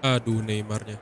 Aduh, Neymarnya.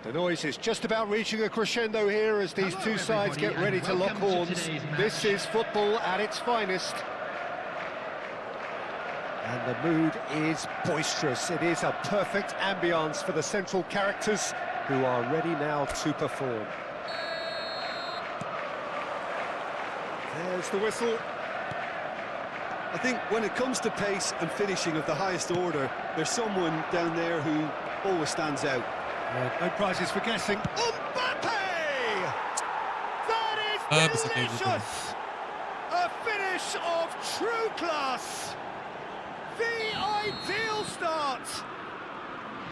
The noise is just about reaching a crescendo here as these two sides get ready to lock horns. This is football at its finest. And the mood is boisterous. It is a perfect ambience for the central characters who are ready now to perform. There's the whistle. I think when it comes to pace and finishing of the highest order, there's someone down there who always stands out. No prizes for guessing. Mbappe! That is delicious! A finish of true class! The ideal start!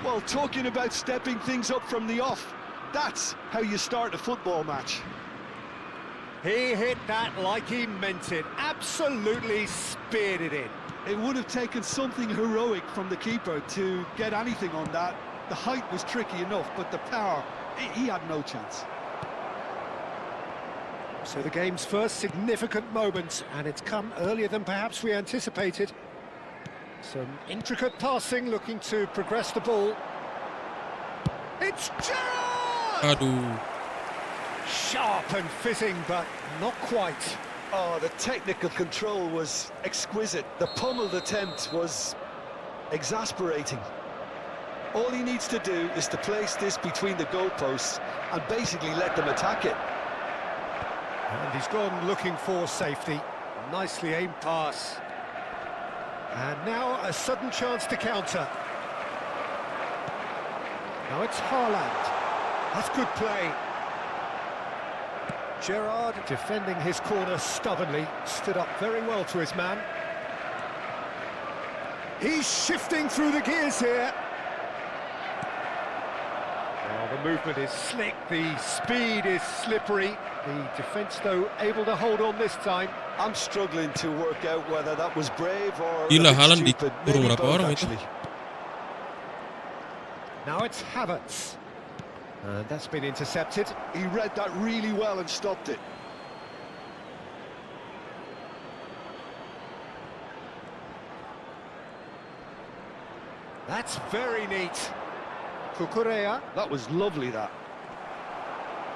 Well, talking about stepping things up from the off, that's how you start a football match. He hit that like he meant it. Absolutely speared it in. It would have taken something heroic from the keeper to get anything on that. The height was tricky enough, but the power, he had no chance. So the game's first significant moment, and it's come earlier than perhaps we anticipated. Some intricate passing, looking to progress the ball. It's Gerrard! Aduh. Sharp and fitting, but not quite. Oh, the technical control was exquisite. The pummeled attempt was exasperating. All he needs to do is to place this between the goalposts and basically let them attack it. And he's gone looking for safety. Nicely aimed pass. And now a sudden chance to counter. Now it's Haaland. That's good play. Gerrard defending his corner stubbornly, stood up very well to his man. He's shifting through the gears here. The movement is slick, the speed is slippery. The defence, though, able to hold on this time. I'm struggling to work out whether that was brave or Gila, Haaland stupid. dikurung Maybe berapa both, orang itu? actually. Now it's Havertz. And that's been intercepted. He read that really well and stopped it. That's very neat. Cucurella. That was lovely, that.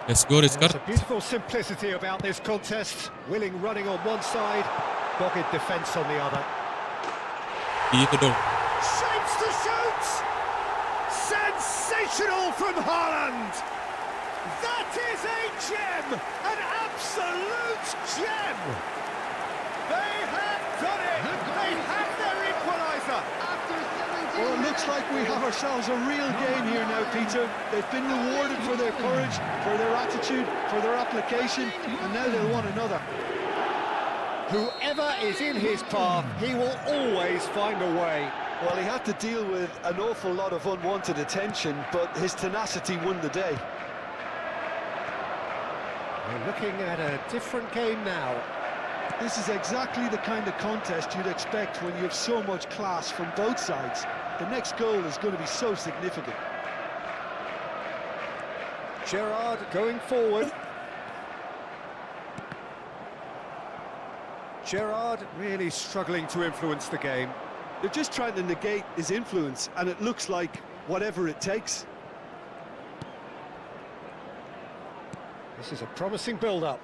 Let's go, There's Rizkard. a beautiful simplicity about this contest. Willing running on one side, dogged defence on the other. Gitu dong. Shapes to shoot! Sensational from Haaland! That is a gem! An absolute gem! They have done it! They have their equaliser! Well, it looks like we have ourselves a real game here now, Peter. They've been rewarded for their courage, for their attitude, for their application, and now they'll want another. Whoever is in his path, he will always find a way. Well, he had to deal with an awful lot of unwanted attention, but his tenacity won the day. We're looking at a different game now. This is exactly the kind of contest you'd expect when you have so much class from both sides. The next goal is going to be so significant. Gerrard going forward. Gerrard really struggling to influence the game. They're just trying to negate his influence, and it looks like whatever it takes. This is a promising build-up.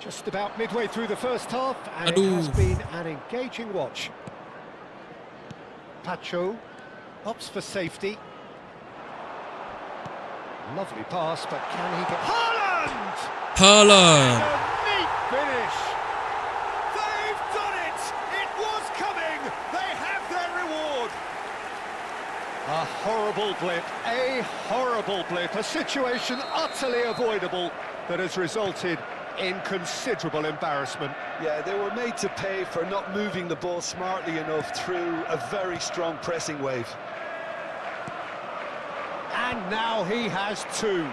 Just about midway through the first half, and it has been an engaging watch. Pacho opts for safety. Lovely pass, but can he get... Haaland! Haaland! A neat finish! They've done it! It was coming! They have their reward! A horrible blip, a situation utterly avoidable that has resulted in considerable embarrassment. Yeah, they were made to pay for not moving the ball smartly enough through a very strong pressing wave. And now he has two.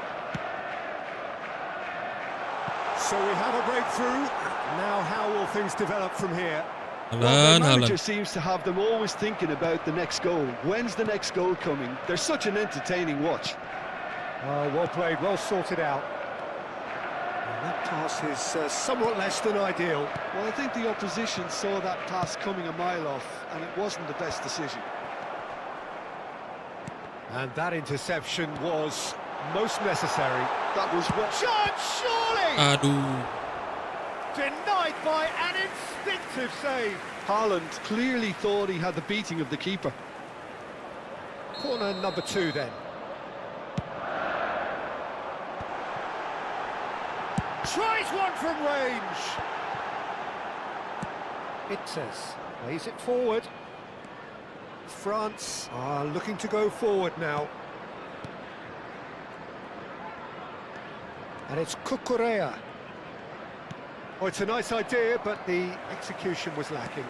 So we have a breakthrough. Now how will things develop from here? Well, their manager Haaland. seems to have them always thinking about the next goal. When's the next goal coming? They're such an entertaining watch. Oh, well played, well sorted out. And that pass is somewhat less than ideal. Well, I think the opposition saw that pass coming a mile off, and it wasn't the best decision. And that interception was most necessary. That was what... Chance, surely! Aduh. Denied by an instinctive save. Haaland clearly thought he had the beating of the keeper. Corner number 2 then. Tries one from range. It says, plays it forward. France are looking to go forward now. And it's Cucurella. Oh, it's a nice idea, but the execution was lacking.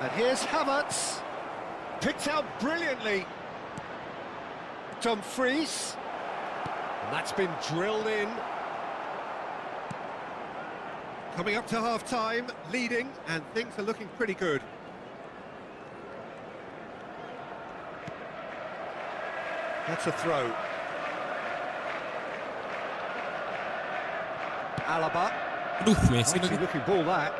And here's Havertz. Picked out brilliantly. Dumfries. And that's been drilled in. Coming up to half-time, leading, and things are looking pretty good. That's a throw. Alaba. Aduh, Messi Fancy lagi. looking ball that.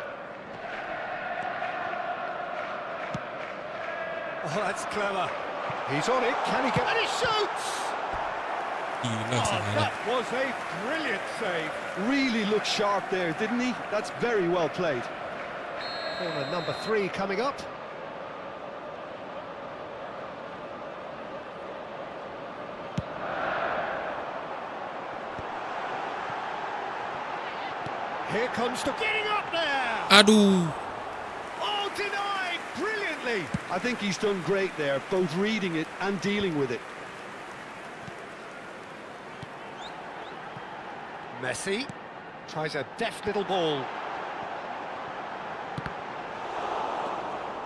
Oh, that's clever. He's on it. Can he get... And he shoots! Gila Oh, si Haaland. that was a brilliant save. Really looked sharp there, didn't he? That's very well played. Corner number 3 coming up. Here comes the getting up there. Aduh. Oh, denied brilliantly. I think he's done great there, both reading it and dealing with it. Messi tries a deft little ball.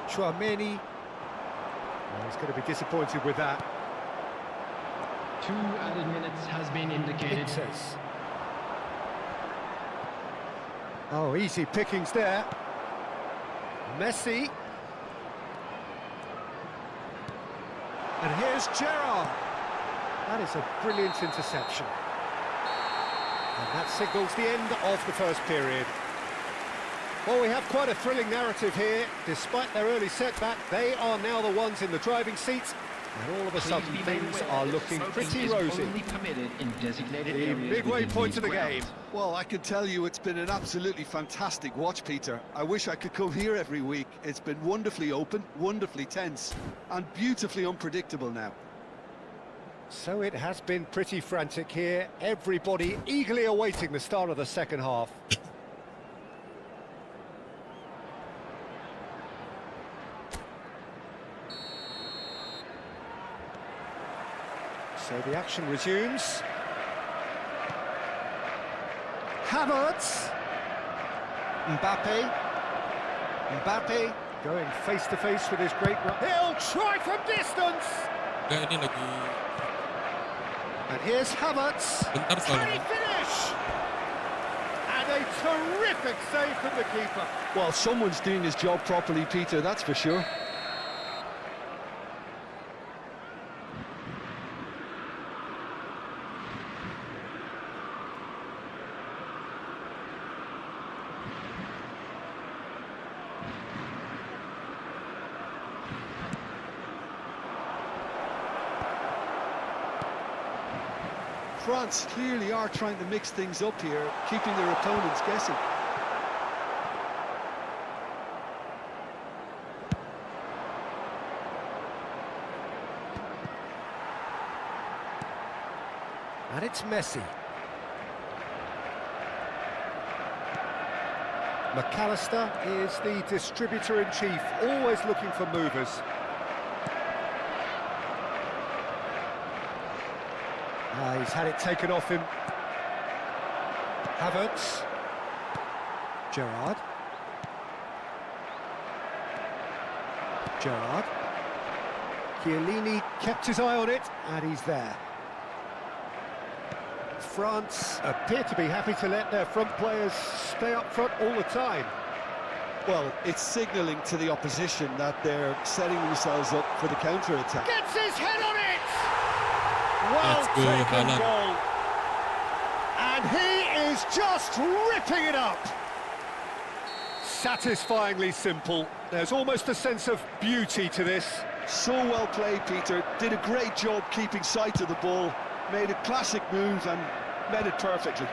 Chouameni. Oh, he's going to be disappointed with that. 2 added minutes has been indicated. It says. Oh, easy pickings there. Messi. And here's Gerrard. That is a brilliant interception. And that signals the end of the first period. Well, we have quite a thrilling narrative here. Despite their early setback, they are now the ones in the driving seats. And all of a sudden, things are looking pretty rosy. The midway point of the game. Well, I can tell you it's been an absolutely fantastic watch, Peter. I wish I could come here every week. It's been wonderfully open, wonderfully tense, and beautifully unpredictable now. So it has been pretty frantic here. Everybody eagerly awaiting the start of the second half. So the action resumes. Havertz. Mbappe going face to face with his great run. He'll try from distance. Enggak, ini lagi And here's Havertz. bentar Can he soalnya. finish? And a terrific save from the keeper. Well, someone's doing his job properly, Peter, that's for sure. France clearly are trying to mix things up here, keeping their opponents guessing. And it's Messi. McAllister is the distributor-in-chief, always looking for movers. He's had it taken off him. Havertz. Gerrard. Gerrard. Chiellini kept his eye on it, and he's there. France appear to be happy to let their front players stay up front all the time. Well, it's signalling to the opposition that they're setting themselves up for the counter-attack. Gets his head on it! Well Let's go, taken Haaland. goal. And he is just ripping it up. Satisfyingly simple. There's almost a sense of beauty to this. So well played, Peter. Did a great job keeping sight of the ball. Made a classic move and met it perfectly.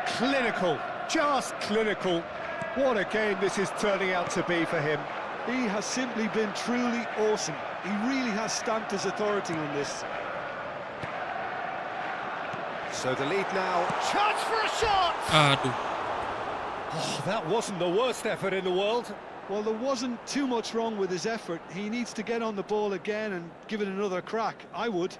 Clinical, just clinical. What a game this is turning out to be for him. He has simply been truly awesome. He really has stamped his authority on this. So the lead now. Chance for a shot! Aduh. Oh, that wasn't the worst effort in the world. Well, there wasn't too much wrong with his effort. He needs to get on the ball again and give it another crack. I would.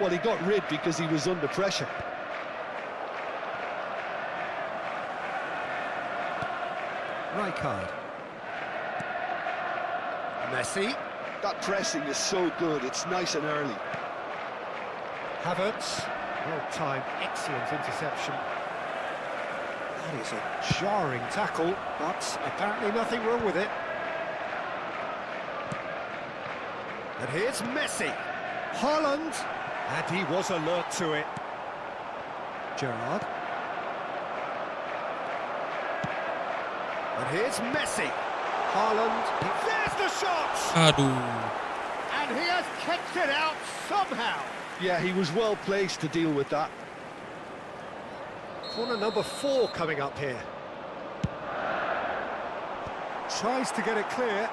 Well, he got rid because he was under pressure. Rijkaard. Messi. That pressing is so good. It's nice and early. Havertz. Well-timed, excellent interception. That is a jarring tackle, but apparently nothing wrong with it. And here's Messi. Haaland. And he was alert to it. Gerrard. And here's Messi. Haaland. There's the shot! Aduh. And he has kept it out somehow. Yeah, he was well placed to deal with that. Corner number 4 coming up here. Tries to get it clear.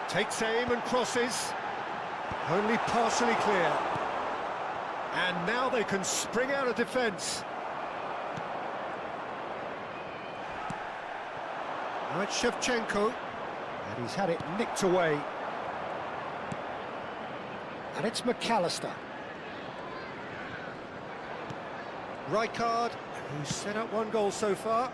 Takes aim and crosses. Only partially clear. And now they can spring out of defence. Now it's Shevchenko. And he's had it nicked away. And it's McAllister. Rijkaard, who's set up 1 goal so far.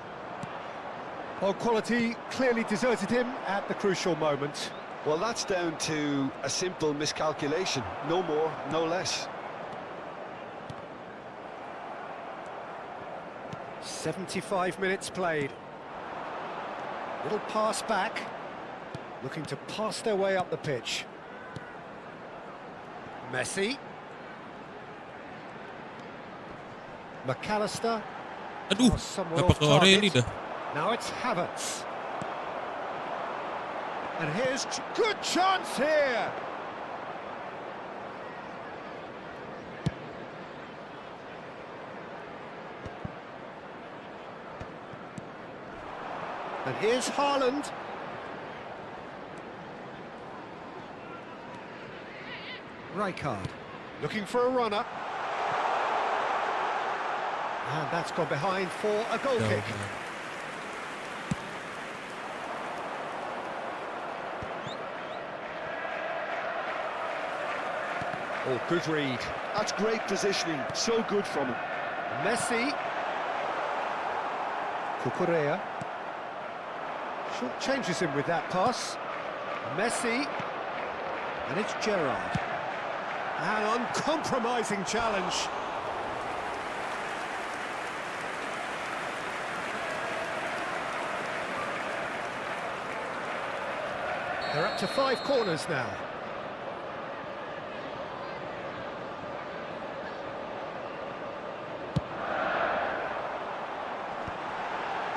Well, quality clearly deserted him at the crucial moment. Well, that's down to a simple miscalculation. No more, no less. 75 minutes played. Little pass back. Looking to pass their way up the pitch. Messi. McAllister. Aduh. Oh, somewhere off Napaka-Aureli target. dah. Now it's Havertz. And here's good chance here. And here's Haaland. Rijkaard looking for a runner. And that's gone behind for a goal Jauh, kick. man. Oh, good read. That's great positioning. So good from him. Messi. Cucurella. Short changes him with that pass. Messi. And it's Gerrard. An uncompromising challenge. They're up to 5 corners now.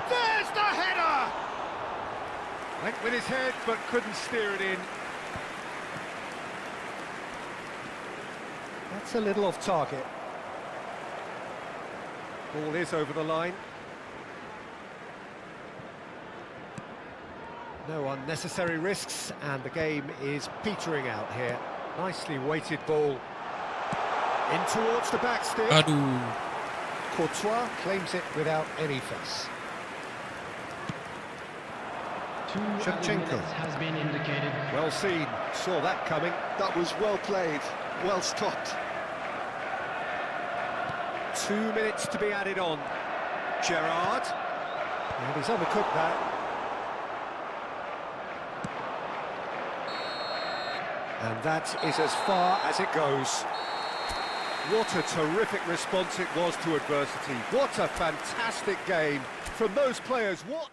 There's the header! Went with his head, but couldn't steer it in. That's a little off target. Ball is over the line. No unnecessary risks, and the game is petering out here. Nicely weighted ball. In towards the back stick. Aduh. Courtois claims it without any fuss. 2 added Shevchenko. minutes has been indicated. Well seen, saw that coming. That was well played, well stopped. 2 minutes to be added on. Gerrard. And he's undercooked that. And that is as far as it goes. What a terrific response it was to adversity. What a fantastic game from those players. What...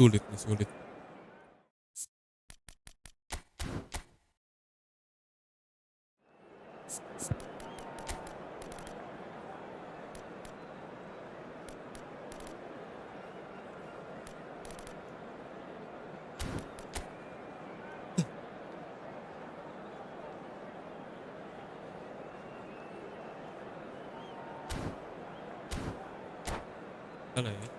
Sulit nih, sulit. Salah ya.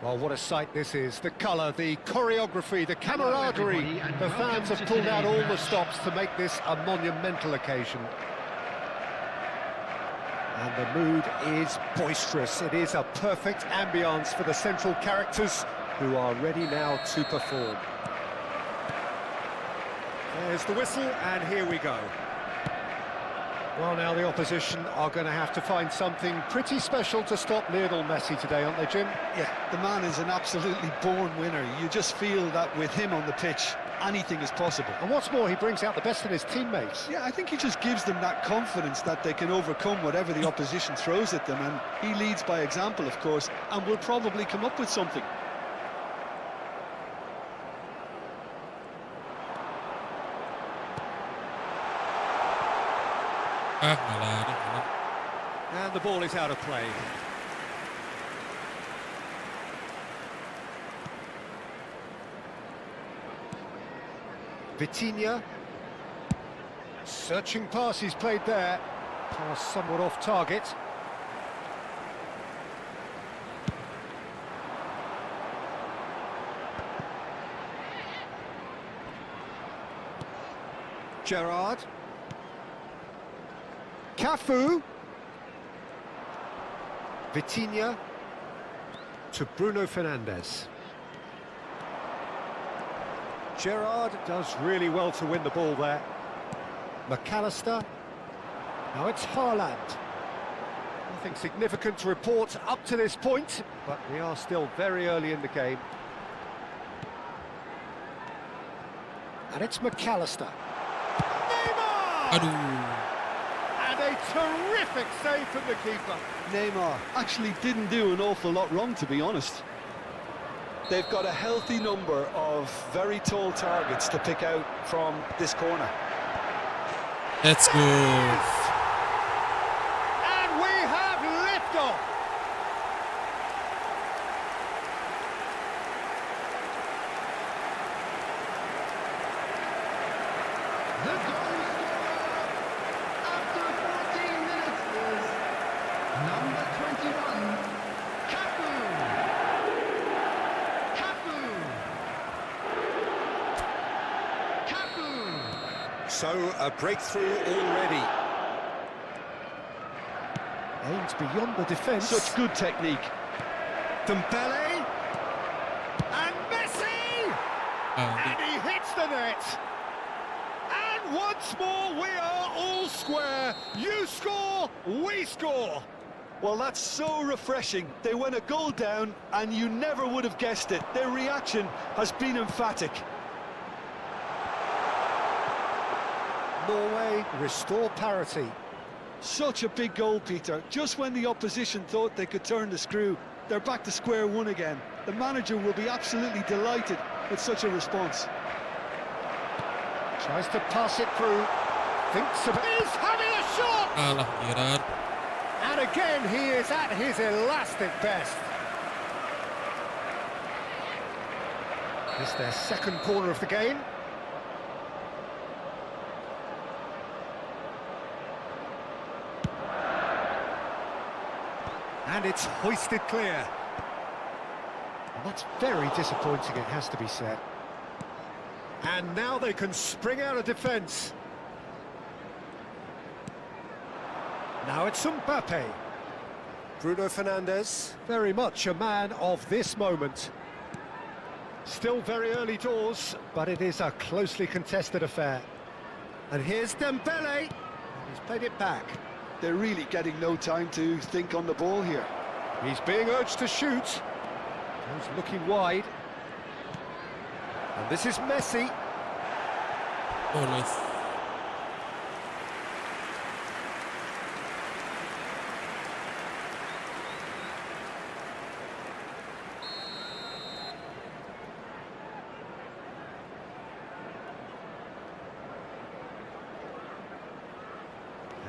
Well, what a sight this is. The colour, the choreography, the camaraderie. The fans have pulled out all the stops to make this a monumental occasion. And the mood is boisterous. It is a perfect ambience for the central characters who are ready now to perform. There's the whistle, and here we go. Well, now the opposition are going to have to find something pretty special to stop Lionel Messi today, aren't they, Jim? Yeah, the man is an absolutely born winner. You just feel that with him on the pitch, anything is possible. And what's more, he brings out the best in his teammates. Yeah, I think he just gives them that confidence that they can overcome whatever the opposition throws at them, and he leads by example, of course, and will probably come up with something. Nggak lari. And the ball is out of play. Vitinha. Searching pass he's played there. Pass somewhat off target. Gerrard. Cafu. Vitinha to Bruno Fernandes. Gerrard does really well to win the ball there. McAllister. Now it's Haaland. Nothing significant to report up to this point, but we are still very early in the game. And it's McAllister. Neymar! Aduh. And a terrific save from the keeper. Neymar actually didn't do an awful lot wrong, to be honest. They've got a healthy number of very tall targets to pick out from this corner. Let's go. And we have liftoff. The goal scorer after 14 minutes is number 21, Cafu. So, a breakthrough already. Aims beyond the defence. Such good technique. Dembele. And Messi! And he hits the net. And once more, we are all square. You score, we score. Well, that's so refreshing. They went a goal down, and you never would have guessed it. Their reaction has been emphatic. Norway restore parity. Such a big goal, Peter. Just when the opposition thought they could turn the screw, they're back to square one again. The manager will be absolutely delighted with such a response. Tries to pass it through. Thinks of it. He's having a shot! Kalah Gerrard. And again, he is at his elastic best. It's their second corner of the game. And it's hoisted clear. And that's very disappointing, it has to be said. And now they can spring out of defence. Now it's Mbappe. Bruno Fernandes, very much a man of this moment. Still very early doors, but it is a closely contested affair. And here's Dembele. He's played it back. They're really getting no time to think on the ball here. He's being urged to shoot. He's looking wide. And this is Messi. Oh, nice.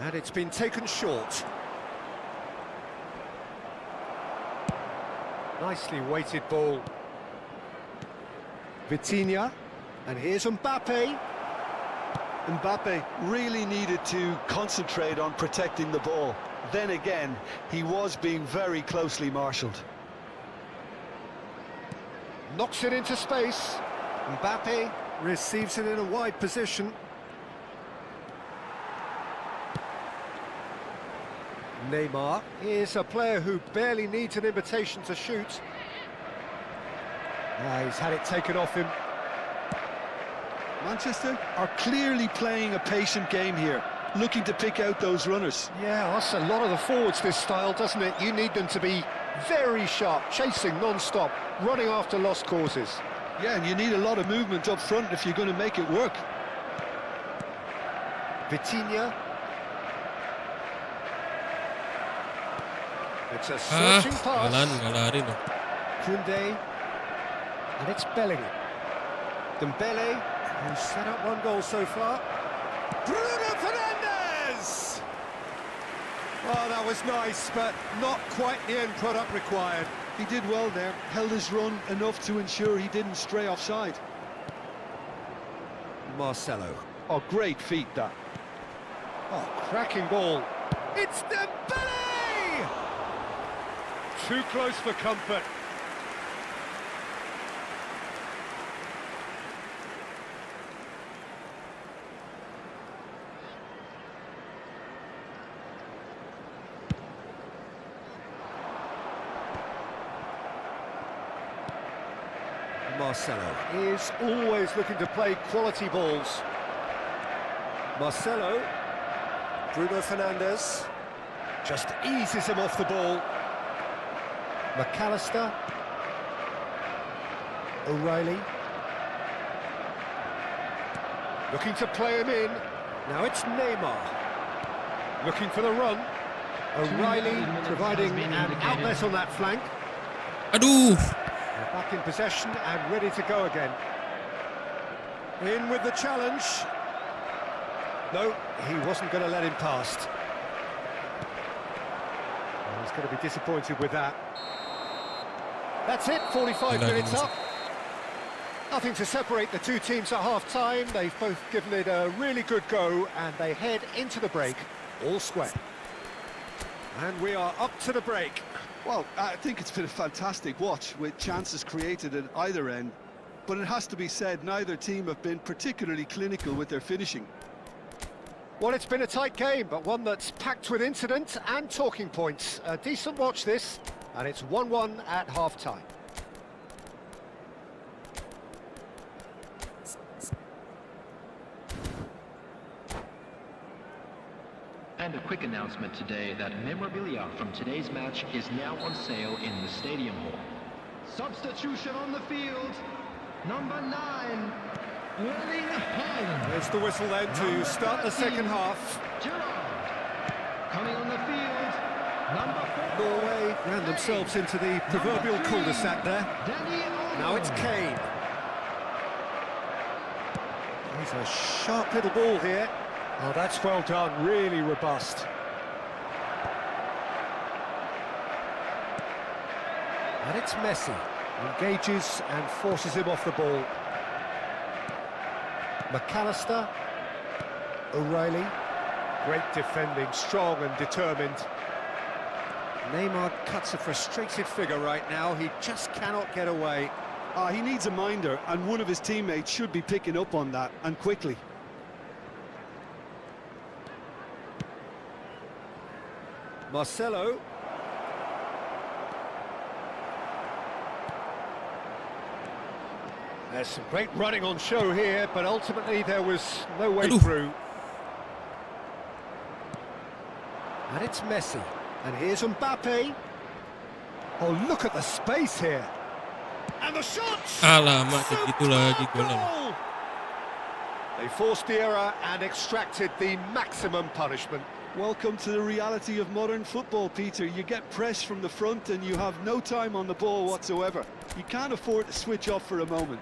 And it's been taken short. Nicely weighted ball. Vitinha. And here's Mbappe. Mbappe really needed to concentrate on protecting the ball. Then again, he was being very closely marshalled. Knocks it into space. Mbappe receives it in a wide position. Neymar is a player who barely needs an invitation to shoot. He's had it taken off him. Manchester are clearly playing a patient game here, looking to pick out those runners. Yeah, that's a lot of the forwards, this style, doesn't it? You need them to be very sharp, chasing non-stop, running after lost causes. Yeah, and you need a lot of movement up front if you're going to make it work. Vitinha. It's a searching pass. Nggak lari loh. Koundé. And it's Bellingham. Dembele, who's set up one goal so far. Bruno Fernandes! Oh, that was nice, but not quite the end product required. He did well there, held his run enough to ensure he didn't stray offside. Marcelo. Oh, great feat, that. Oh, cracking ball. It's Dembele! Too close for comfort. Marcelo is always looking to play quality balls. Marcelo, Bruno Fernandes, just eases him off the ball. McAllister, O'Reilly, looking to play him in. Now it's Neymar, looking for the run. O'Reilly providing an outlet on that flank. Aduh. They're back in possession and ready to go again. In with the challenge. No, he wasn't going to let him past. Well, he's going to be disappointed with that. That's it, 45 minutes up. Nothing to separate the two teams at half-time. They've both given it a really good go, and they head into the break, all square. And we are up to the break. Well, I think it's been a fantastic watch with chances created at either end. But it has to be said, neither team have been particularly clinical with their finishing. Well, it's been a tight game, but one that's packed with incident and talking points. A decent watch this, and it's 1-1 at half-time. And a quick announcement today that memorabilia from today's match is now on sale in the stadium hall. Substitution on the field, number 9, Erling Haaland. There's the whistle then to start the second half. Gerrard. Coming on the field, number 4. Norway ran themselves into the proverbial Number 3, cul-de-sac there. Danny Olmo. Now it's Kane. He's a sharp little ball here. Oh, that's well done, really robust. And it's Messi. Engages and forces him off the ball. McAllister. O'Reilly. Great defending, strong and determined. Neymar cuts a frustrated figure right now. He just cannot get away. He needs a minder, and one of his teammates should be picking up on that, and quickly. Marcelo. There's some great running on show here, but ultimately there was no way through. And it's Messi. And here's Mbappe. Oh, look at the space here. And the shots! Alamak, kayak gitu lagi Superb golnya. goal! They forced the error and extracted the maximum punishment. Welcome to the reality of modern football, Peter. You get pressed from the front and you have no time on the ball whatsoever. You can't afford to switch off for a moment.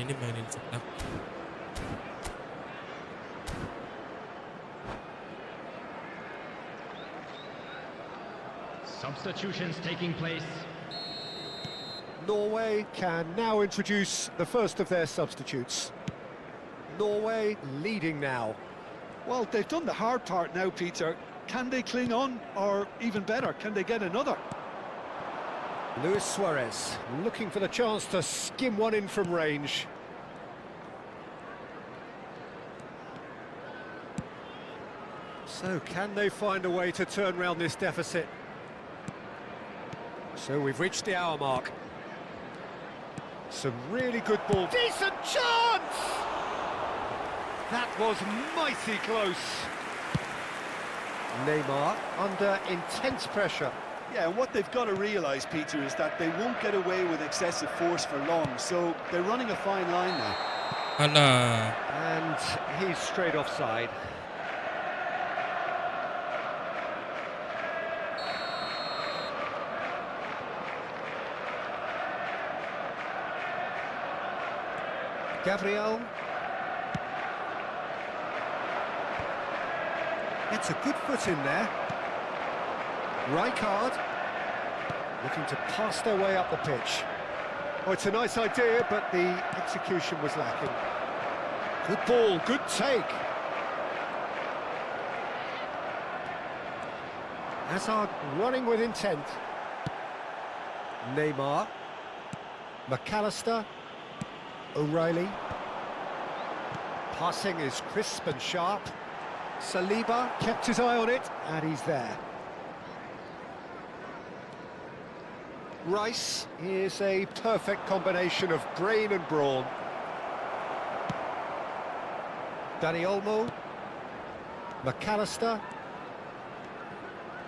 Ini mainin setak. Substitutions taking place. Norway can now introduce the first of their substitutes. Norway leading now. Well, they've done the hard part now, Peter. Can they cling on, or even better, can they get another? Luis Suarez looking for the chance to skim one in from range. So can they find a way to turn round this deficit? So we've reached the hour mark. Some really good ball. Decent chance! That was mighty close. Neymar under intense pressure. Yeah, and what they've got to realise, Peter, is that they won't get away with excessive force for long, so they're running a fine line now. Alah. And he's straight offside. Gabriel. Gets a good foot in there. Rijkaard looking to pass their way up the pitch. Oh, it's a nice idea, but the execution was lacking. Good ball, good take. Hazard running with intent. Neymar. McAllister. O'Reilly. Passing is crisp and sharp. Saliba kept his eye on it, and he's there. Rice is a perfect combination of brain and brawn. Dani Olmo. McAllister.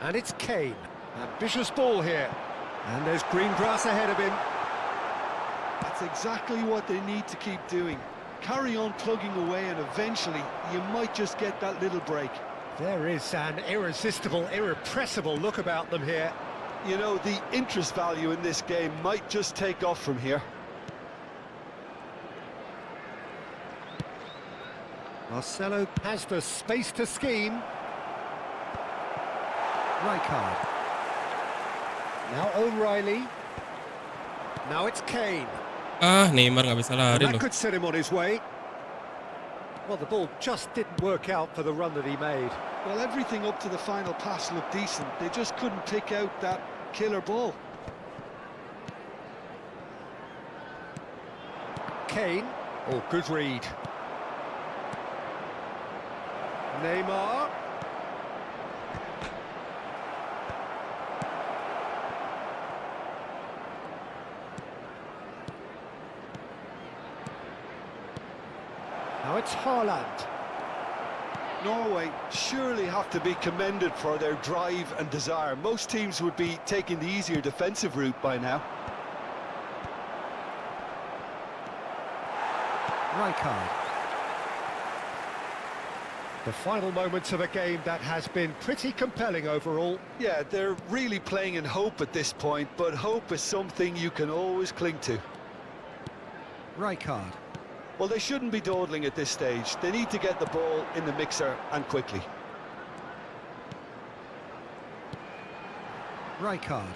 And it's Kane. Ambitious ball here. And there's green grass ahead of him. That's exactly what they need to keep doing. Carry on plugging away, and eventually you might just get that little break. There is an irresistible, irrepressible look about them here. You know, the interest value in this game might just take off from here. Marcelo has the space to scheme. Rijkaard. Now O'Reilly. Now it's Kane. Neymar nggak bisa lari That loh. could set him on his way. Well, the ball just didn't work out for the run that he made. Well, everything up to the final pass looked decent. They just couldn't pick out that killer ball. Kane. Oh, good read. Neymar. Now it's Haaland. Norway surely have to be commended for their drive and desire. Most teams would be taking the easier defensive route by now. Rijkaard. The final moments of a game that has been pretty compelling overall. Yeah, they're really playing in hope at this point, but hope is something you can always cling to. Rijkaard. Well, they shouldn't be dawdling at this stage. They need to get the ball in the mixer, and quickly. Rijkaard.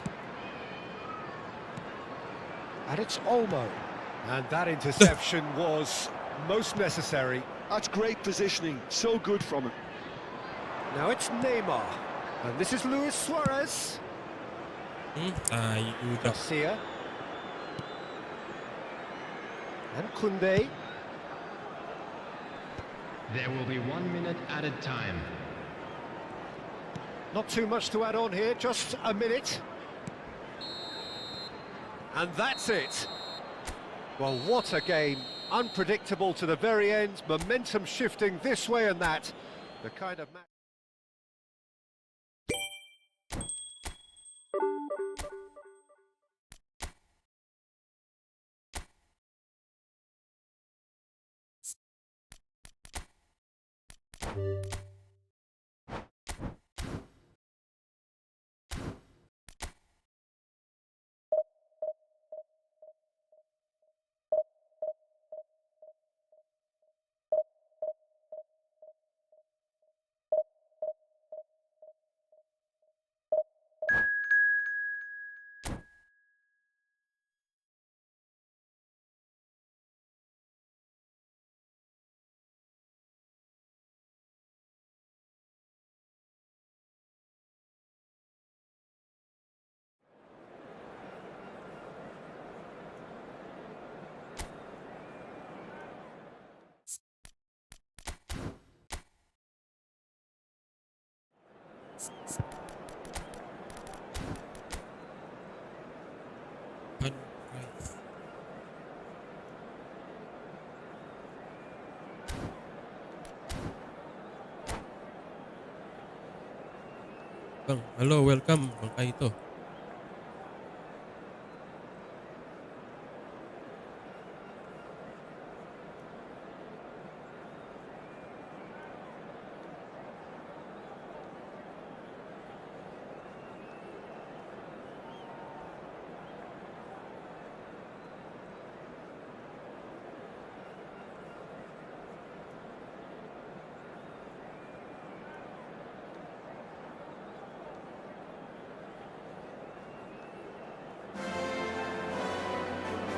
And it's Olmo. And that interception was most necessary. That's great positioning, so good from him. Now it's Neymar. And this is Luis Suarez. Tai udah. Garcia. And Koundé. There will be 1 minute added time. Not too much to add on here, just a minute. And that's it. Well, what a game. Unpredictable to the very end, momentum shifting this way and that. The kind of match... Aduh, guys. Bang, halo, welcome Bang Kaito.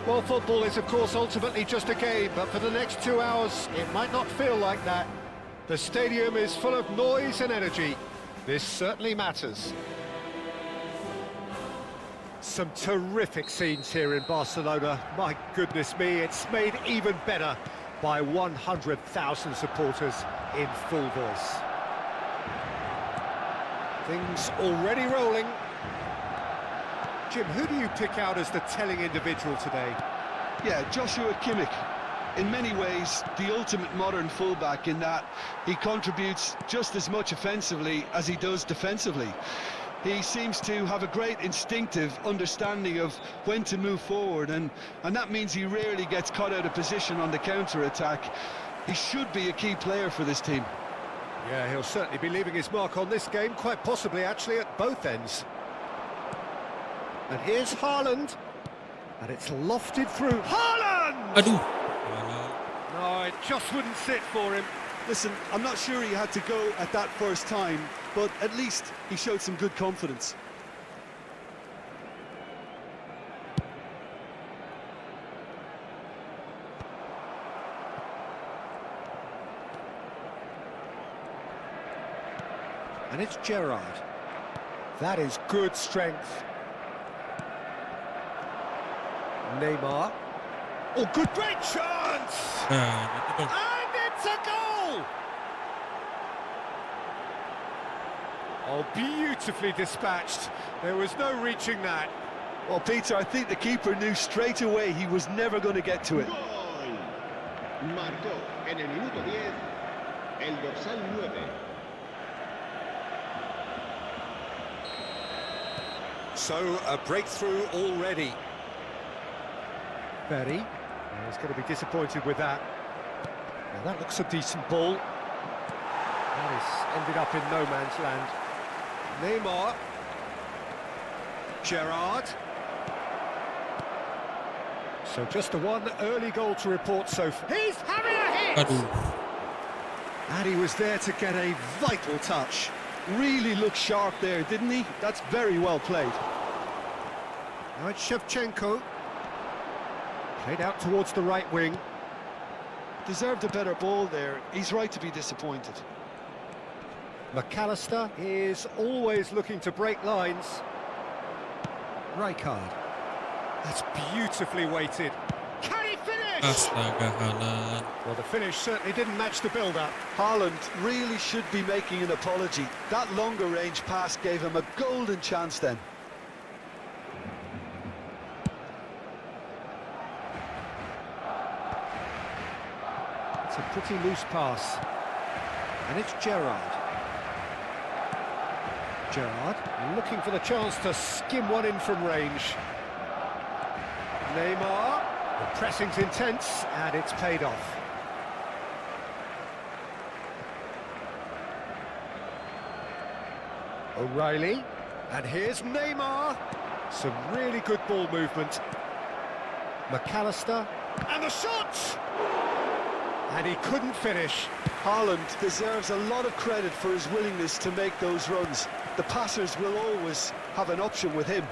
Well, football is, of course, ultimately just a game, but for the next 2 hours, it might not feel like that. The stadium is full of noise and energy. This certainly matters. Some terrific scenes here in Barcelona. My goodness me, it's made even better by 100,000 supporters in full voice. Things already rolling. Jim, who do you pick out as the telling individual today? Yeah, Joshua Kimmich. In many ways, the ultimate modern fullback in that he contributes just as much offensively as he does defensively. He seems to have a great instinctive understanding of when to move forward, and that means he rarely gets caught out of position on the counter-attack. He should be a key player for this team. Yeah, he'll certainly be leaving his mark on this game, quite possibly actually at both ends. And here's Haaland, and it's lofted through. Haaland! Aduh. No, it just wouldn't sit for him. Listen, I'm not sure he had to go at that first time, but at least he showed some good confidence. And it's Gerrard. That is good strength. Neymar. Oh, good, great chance! Nah, gitu dong. And it's a goal! Oh, beautifully dispatched. There was no reaching that. Well, Peter, I think the keeper knew straight away he was never going to get to it. Gol. Marcó en el minuto 10 el dorsal 9. So, a breakthrough already. Berry. He's going to be disappointed with that. Now, that looks a decent ball. That has ended up in no man's land. Neymar. Gerrard. So just the one early goal to report so far. He's having a hit! Aduh. And he was there to get a vital touch. Really looked sharp there, didn't he? That's very well played. Now it's Shevchenko. Played out towards the right wing. Deserved a better ball there. He's right to be disappointed. McAllister is always looking to break lines. Rijkaard. That's beautifully weighted. Can he finish? Astaga, Haaland. Well, the finish certainly didn't match the build-up. Haaland really should be making an apology. That longer range pass gave him a golden chance then. It's a pretty loose pass. And it's Gerrard. Gerrard looking for the chance to skim one in from range. Neymar. The pressing's intense, and it's paid off. O'Reilly. And here's Neymar. Some really good ball movement. McAllister. And the shot! And he couldn't finish. Haaland deserves a lot of credit for his willingness to make those runs. The passers will always have an option with him.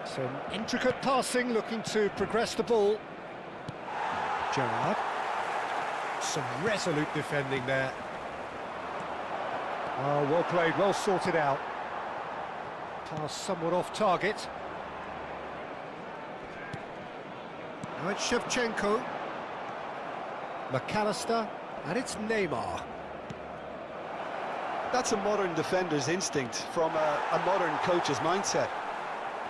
Some intricate passing, looking to progress the ball. Gerrard. Some resolute defending there. Oh, well played, well sorted out. Pass somewhat off target. Now it's Shevchenko. McAllister, and it's Neymar. That's a modern defender's instinct from a modern coach's mindset.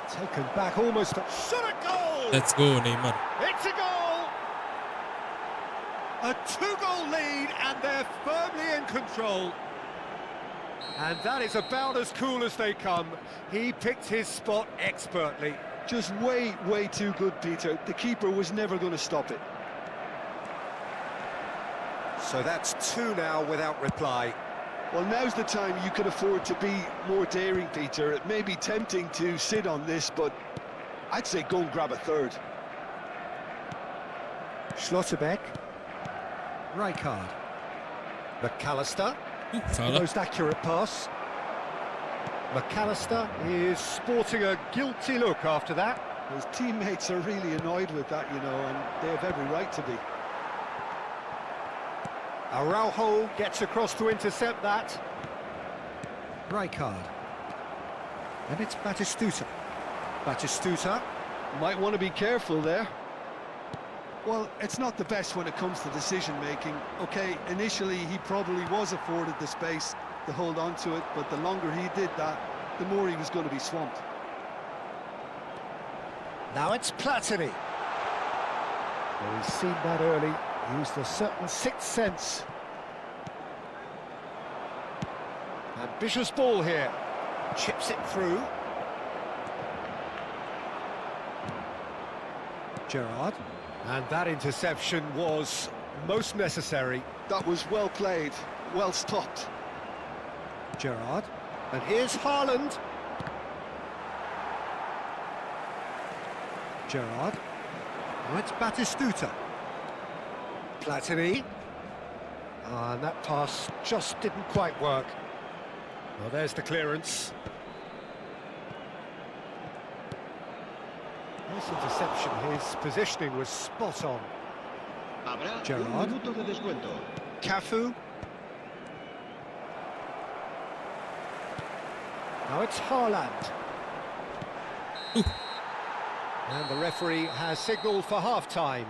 Taken back almost to... Shot a goal! Let's go, Neymar. It's a goal! A two-goal lead, and they're firmly in control. And that is about as cool as they come. He picked his spot expertly. Just way, way too good, Peter. The keeper was never going to stop it. So that's two now without reply. Well, now's the time you can afford to be more daring, Peter. It may be tempting to sit on this, but I'd say go and grab a third. Schlotterbeck. Rijkaard. McAllister. Salah. Most accurate pass. McAllister is sporting a guilty look after that. His teammates are really annoyed with that, you know, and they have every right to be. Araujo gets across to intercept that. Rijkaard. And it's Batistuta. Batistuta. Might want to be careful there. Well, it's not the best when it comes to decision-making. Okay, initially he probably was afforded the space to hold on to it, but the longer he did that, the more he was going to be swamped. Now it's Platini. Well, he's seen that early, used a certain sixth sense. Ambitious ball here. Chips it through. Gerrard. And that interception was most necessary. That was well played, well stopped. Gerrard. And here's Haaland. Gerrard. Now it's Batistuta. Platini. And that pass just didn't quite work. Well, there's the clearance. Nice interception. His positioning was spot on. Habrá Gerrard. un minuto de descuento. Cafu. Now it's Haaland. And the referee has signalled for half-time.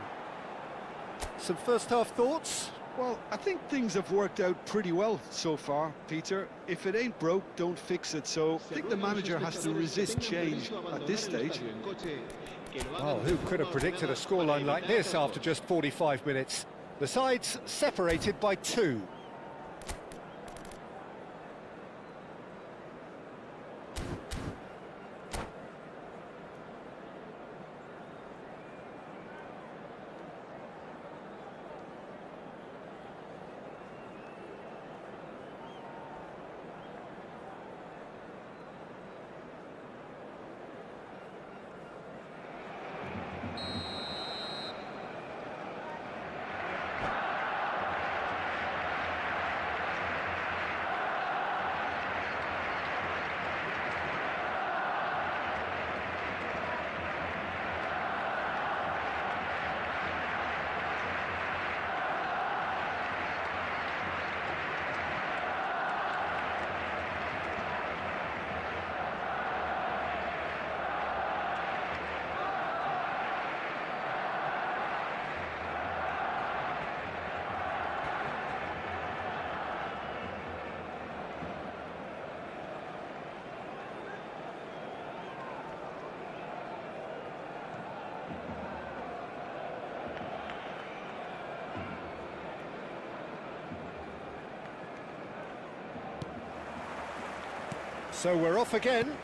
Some first-half thoughts? Well, I think things have worked out pretty well so far, Peter. If it ain't broke, don't fix it. So I think the manager has to resist change at this stage. Well, who could have predicted a scoreline like this after just 45 minutes? The sides separated by 2. So we're off again.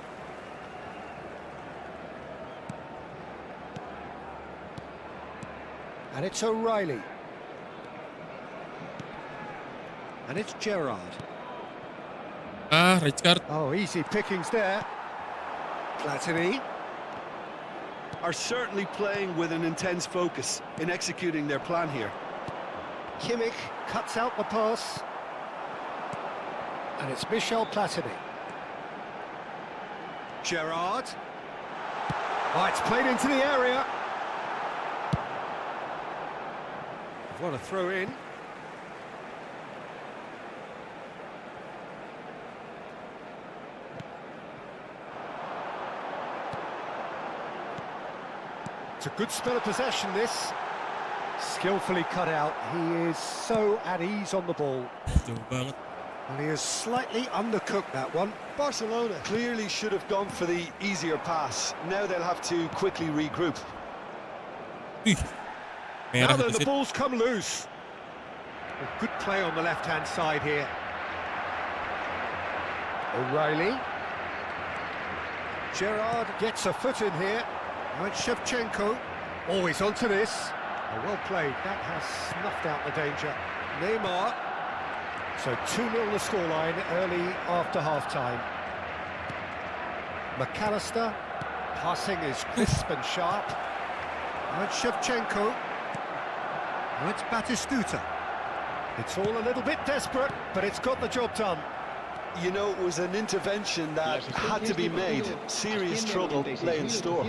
And it's O'Reilly. And it's Gerrard. Rijkaard. Oh, easy pickings there. Platini. Are certainly playing with an intense focus in executing their plan here. Kimmich cuts out the pass. And it's Michel Platini. Gerrard. Oh, it's played into the area. What a throw in. It's a good spell of possession, this. Skillfully cut out. He is so at ease on the ball. Jauh banget. And he has slightly undercooked that one. Barcelona clearly should have gone for the easier pass. Now they'll have to quickly regroup. Ih, Now merah then, the itu. ball's come loose. A good play on the left-hand side here. O'Reilly. Gerrard gets a foot in here. Now it's Shevchenko. Always onto this. Oh, well played. That has snuffed out the danger. Neymar. So 2-0 the scoreline early after half-time. McAllister. Passing is crisp and sharp. Now it's Shevchenko. Now it's Batistuta. It's all a little bit desperate, but it's got the job done. You know, it was an intervention that had to be made. Serious trouble lay in store.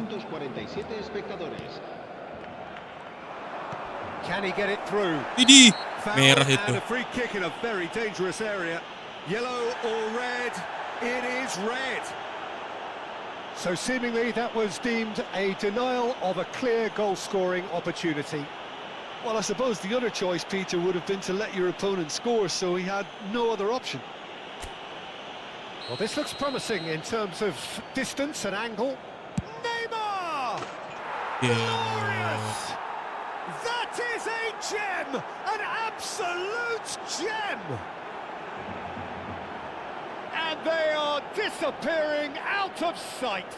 Can he get it through? Ini Foul merah and itu. a free kick in a very dangerous area. Yellow or red? It is red. So seemingly that was deemed a denial of a clear goal-scoring opportunity. Well, I suppose the other choice, Peter, would have been to let your opponent score, so he had no other option. Well, this looks promising in terms of distance and angle. Neymar! Ya. Glorious! That is a gem! An absolute gem! And they are disappearing out of sight.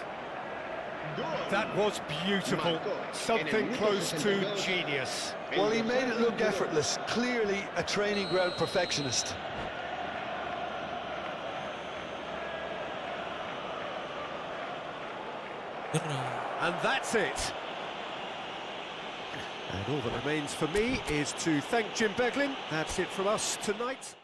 That was beautiful. Something close to genius. Well, he made it look effortless. Clearly a training ground perfectionist. And that's it. And all that remains for me is to thank Jim Beglin. That's it from us tonight.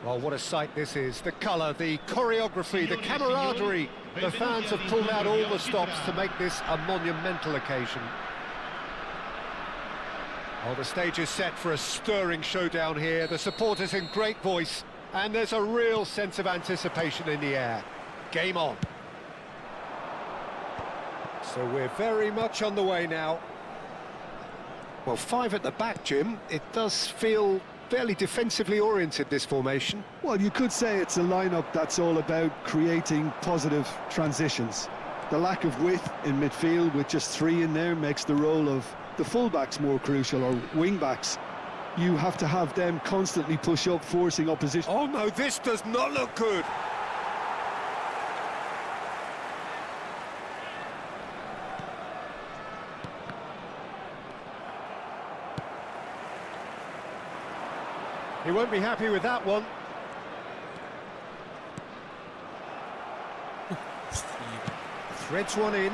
Well, what a sight this is. The colour, the choreography, the camaraderie. The fans have pulled out all the stops to make this a monumental occasion. Well, the stage is set for a stirring showdown here. The supporters in great voice, and there's a real sense of anticipation in the air. Game on. So we're very much on the way now. Well, 5 at the back, Jim. It does feel fairly defensively oriented, this formation. Well, you could say it's a lineup that's all about creating positive transitions. The lack of width in midfield with just 3 in there makes the role of the fullbacks more crucial, or wing-backs. You have to have them constantly push up, forcing opposition. Oh no, this does not look good. He won't be happy with that one. Threads one in.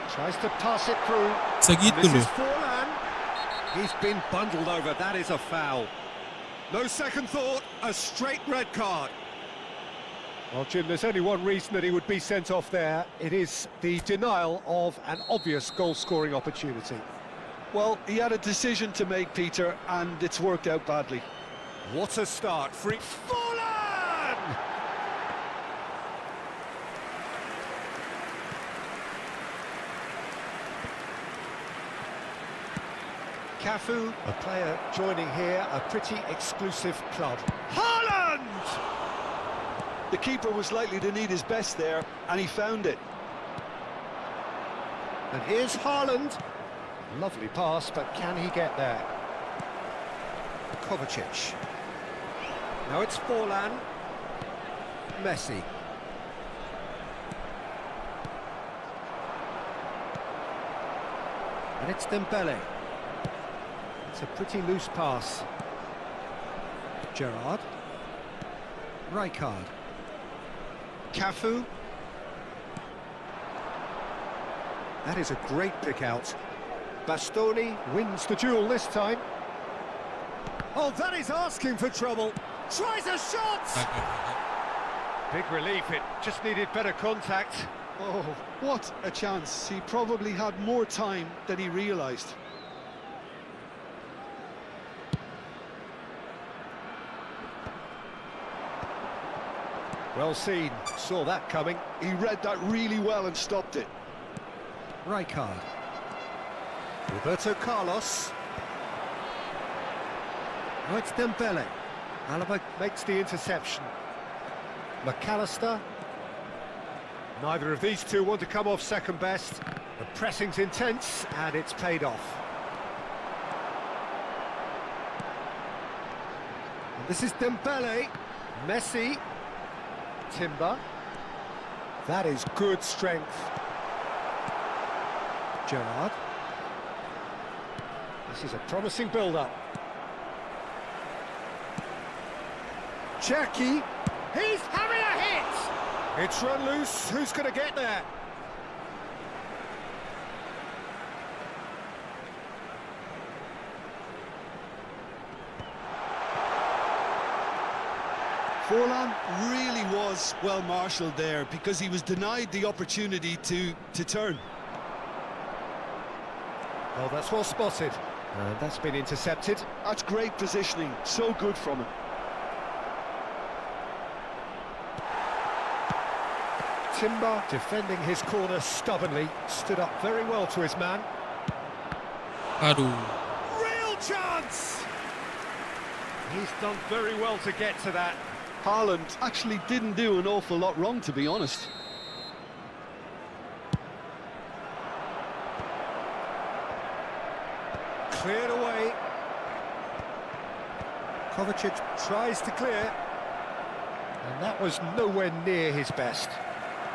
Tries to pass it through. Sakit This dulu. is Forlan. He's been bundled over. That is a foul. No second thought. A straight red card. Well, Jim, there's only one reason that he would be sent off there. It is the denial of an obvious goal-scoring opportunity. Well, he had a decision to make, Peter, and it's worked out badly. What a start. Free. Forlan! Cafu, a player joining here, a pretty exclusive club. Haaland! The keeper was likely to need his best there, and he found it. And here's Haaland. Lovely pass, but can he get there? Kovacic. Now it's Forlan. Messi. And it's Dembele. It's a pretty loose pass. Gerrard. Rijkaard. Cafu. That is a great pick out. Bastoni wins the duel this time. Oh, that is asking for trouble. Tries a shot! Big relief, it just needed better contact. Oh, what a chance. He probably had more time than he realised. Well seen, saw that coming. He read that really well and stopped it. Rijkaard. Roberto Carlos. Now it's Dembele. Alaba makes the interception. McAllister. Neither of these two want to come off second best. The pressing's intense and it's paid off. And this is Dembele. Messi. Timber. That is good strength. Gerrard. This is a promising build-up. Cherki. He's having a hit! It's run loose. Who's going to get there? Forlan really was well marshalled there because he was denied the opportunity to turn. Well, that's well spotted. And that's been intercepted. That's great positioning, so good from him. Timber defending his corner stubbornly, stood up very well to his man. Aduh. Real chance! He's done very well to get to that. Haaland actually didn't do an awful lot wrong, to be honest. Cleared away. Kovacic tries to clear. And that was nowhere near his best.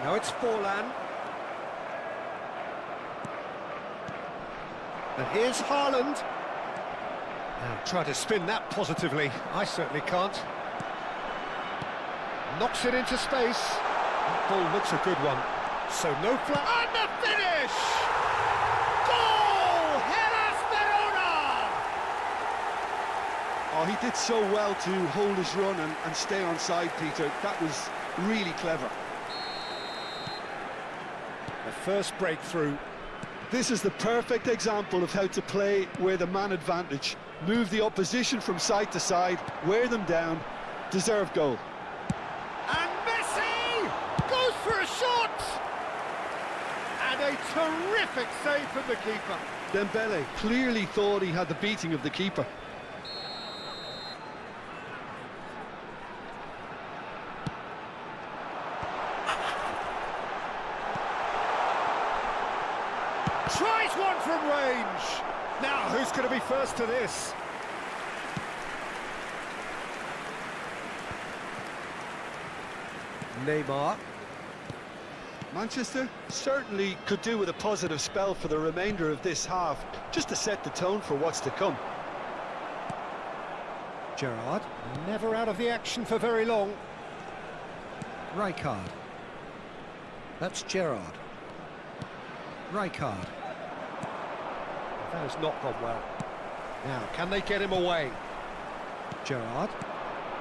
Now it's Forlan. And here's Haaland. Now try to spin that positively. I certainly can't. Knocks it into space. That ball looks a good one. So no flat. And the finish! Goal! Hellas Verona! Oh, he did so well to hold his run and stay on side, Peter. That was really clever. The first breakthrough. This is the perfect example of how to play with a man advantage. Move the opposition from side to side, wear them down, deserve goal. And Messi goes for a shot! And a terrific save from the keeper. Dembele clearly thought he had the beating of the keeper. Tries one from range. Now, who's going to be first to this? Neymar. Manchester certainly could do with a positive spell for the remainder of this half, just to set the tone for what's to come. Gerrard, never out of the action for very long. Rijkaard. That's Gerrard. Rijkaard. That has not gone well. Now, can they get him away? Gerrard.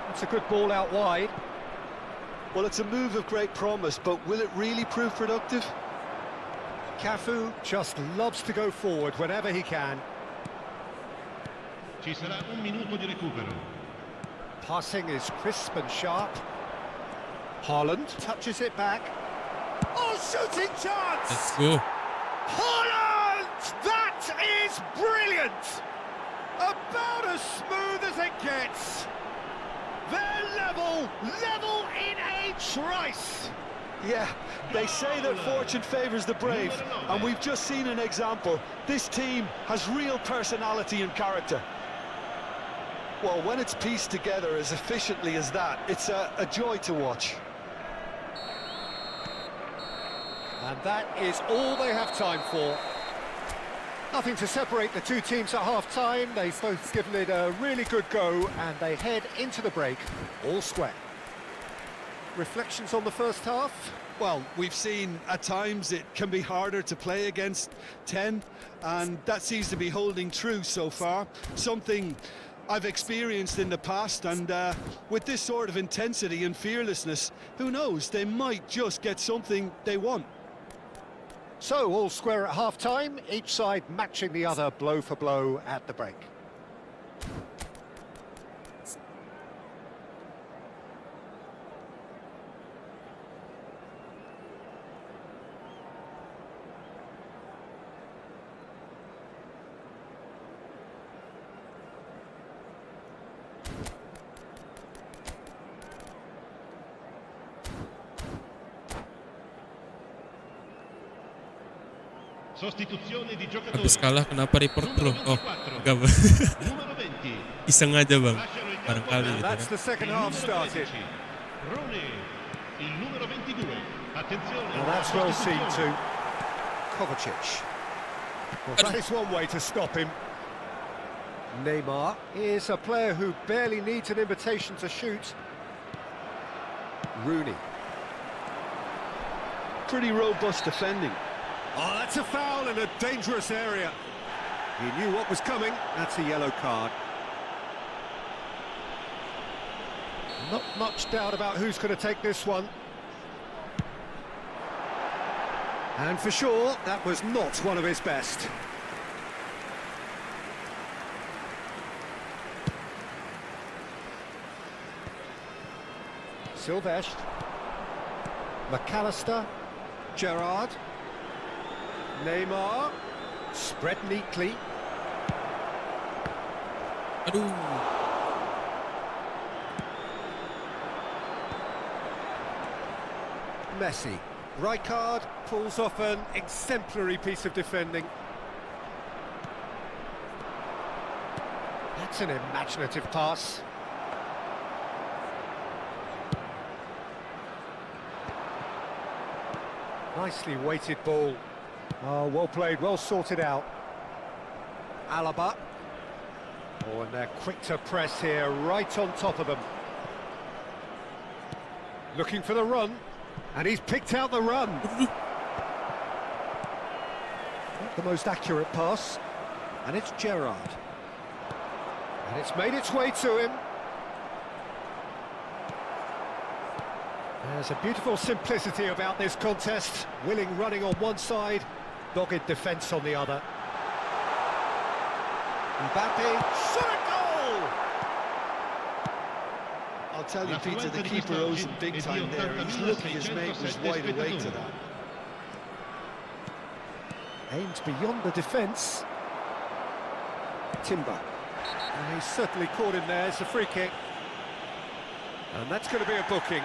It's a good ball out wide. Well, it's a move of great promise, but will it really prove productive? Cafu just loves to go forward whenever he can. Ci sarà un minuto di recupero. Passing is crisp and sharp. Haaland touches it back. Oh, shooting chance! Let's go. Haaland! That is brilliant! About as smooth as it gets. They're level in a trice. Yeah, they say that fortune favours the brave, and we've just seen an example. This team has real personality and character. Well, when it's pieced together as efficiently as that, it's a joy to watch. And that is all they have time for. Nothing to separate the two teams at half-time. They've both given it a really good go, and they head into the break all square. Reflections on the first half? Well, we've seen at times it can be harder to play against 10, and that seems to be holding true so far. Something I've experienced in the past, and with this sort of intensity and fearlessness, who knows, they might just get something they want. So, all square at half-time, each side matching the other blow for blow at the break. Sostituzione di giocatore. Habis kalah kenapa report bro? Oh, enggak bang. Numero 20. Iseng aja bang. Lasciano il campo Barangkali per gitu That's kan. the second il half numero started. 13. Rooney, il numero 22. Attenzione. Well, that's well seen sostituzione. too. Kovacic. Well, that is one way to stop him. Neymar is a player who barely needs an invitation to shoot. Rooney. Pretty robust defending. Oh, that's a foul in a dangerous area. He knew what was coming. That's a yellow card. Not much doubt about who's going to take this one. And for sure, that was not one of his best. Silvestre. McAllister. Gerrard. Neymar. Spread neatly. Aduh. Messi. Rijkaard pulls off an exemplary piece of defending. That's an imaginative pass. Nicely weighted ball. Oh, well played, well sorted out. Alaba. Oh, and they're quick to press here, right on top of them. Looking for the run, and he's picked out the run. Not the most accurate pass, and it's Gerrard. And it's made its way to him. There's a beautiful simplicity about this contest. Willing running on one side, dogged defence on the other. Mbappe, shot a goal! I'll tell you, Peter, the keeper owes him big time there. He's lucky his mate was wide awake to that. Aimed beyond the defence. Timber. And he's certainly caught him there. It's a free kick. And that's going to be a booking.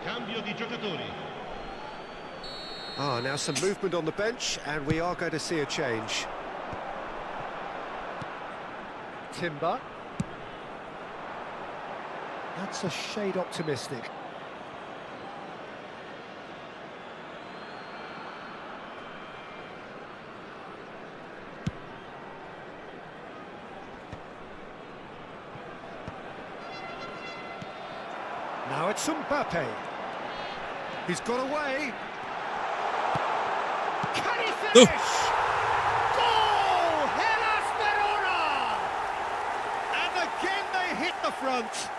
Cambio di giocatori. Now some movement on the bench, and we are going to see a change. Timber. That's a shade optimistic. Now it's Mbappe. He's got away. Can he finish? Goal! Hellas Verona! And again they hit the front.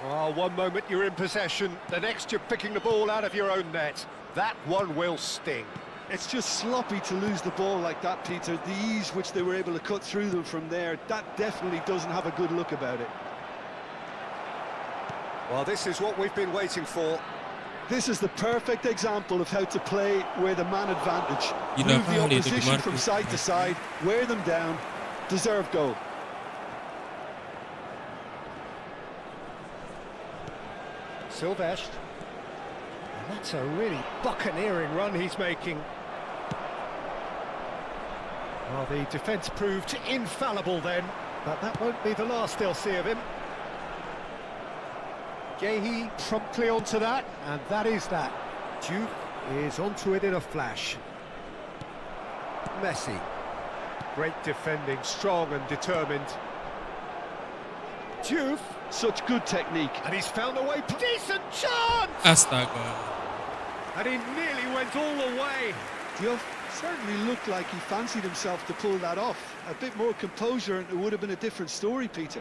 Oh, one moment you're in possession, the next you're picking the ball out of your own net. That one will sting. It's just sloppy to lose the ball like that, Peter. The ease which they were able to cut through them from there, that definitely doesn't have a good look about it. Well, this is what we've been waiting for. This is the perfect example of how to play with a man advantage. You know Move the how they do opposition mark from it. side to side, wear them down, deserve goal. Sylvester. And that's a really buccaneering run he's making. Well, the defence proved infallible then, but that won't be the last they'll see of him. Gehi promptly onto that, and that is that. Duke is onto it in a flash. Messi. Great defending, strong and determined. Diouf. Such good technique. And he's found a way. Decent chance! Astaga. And he nearly went all the way. Diouf certainly looked like he fancied himself to pull that off. A bit more composure and it would have been a different story, Peter.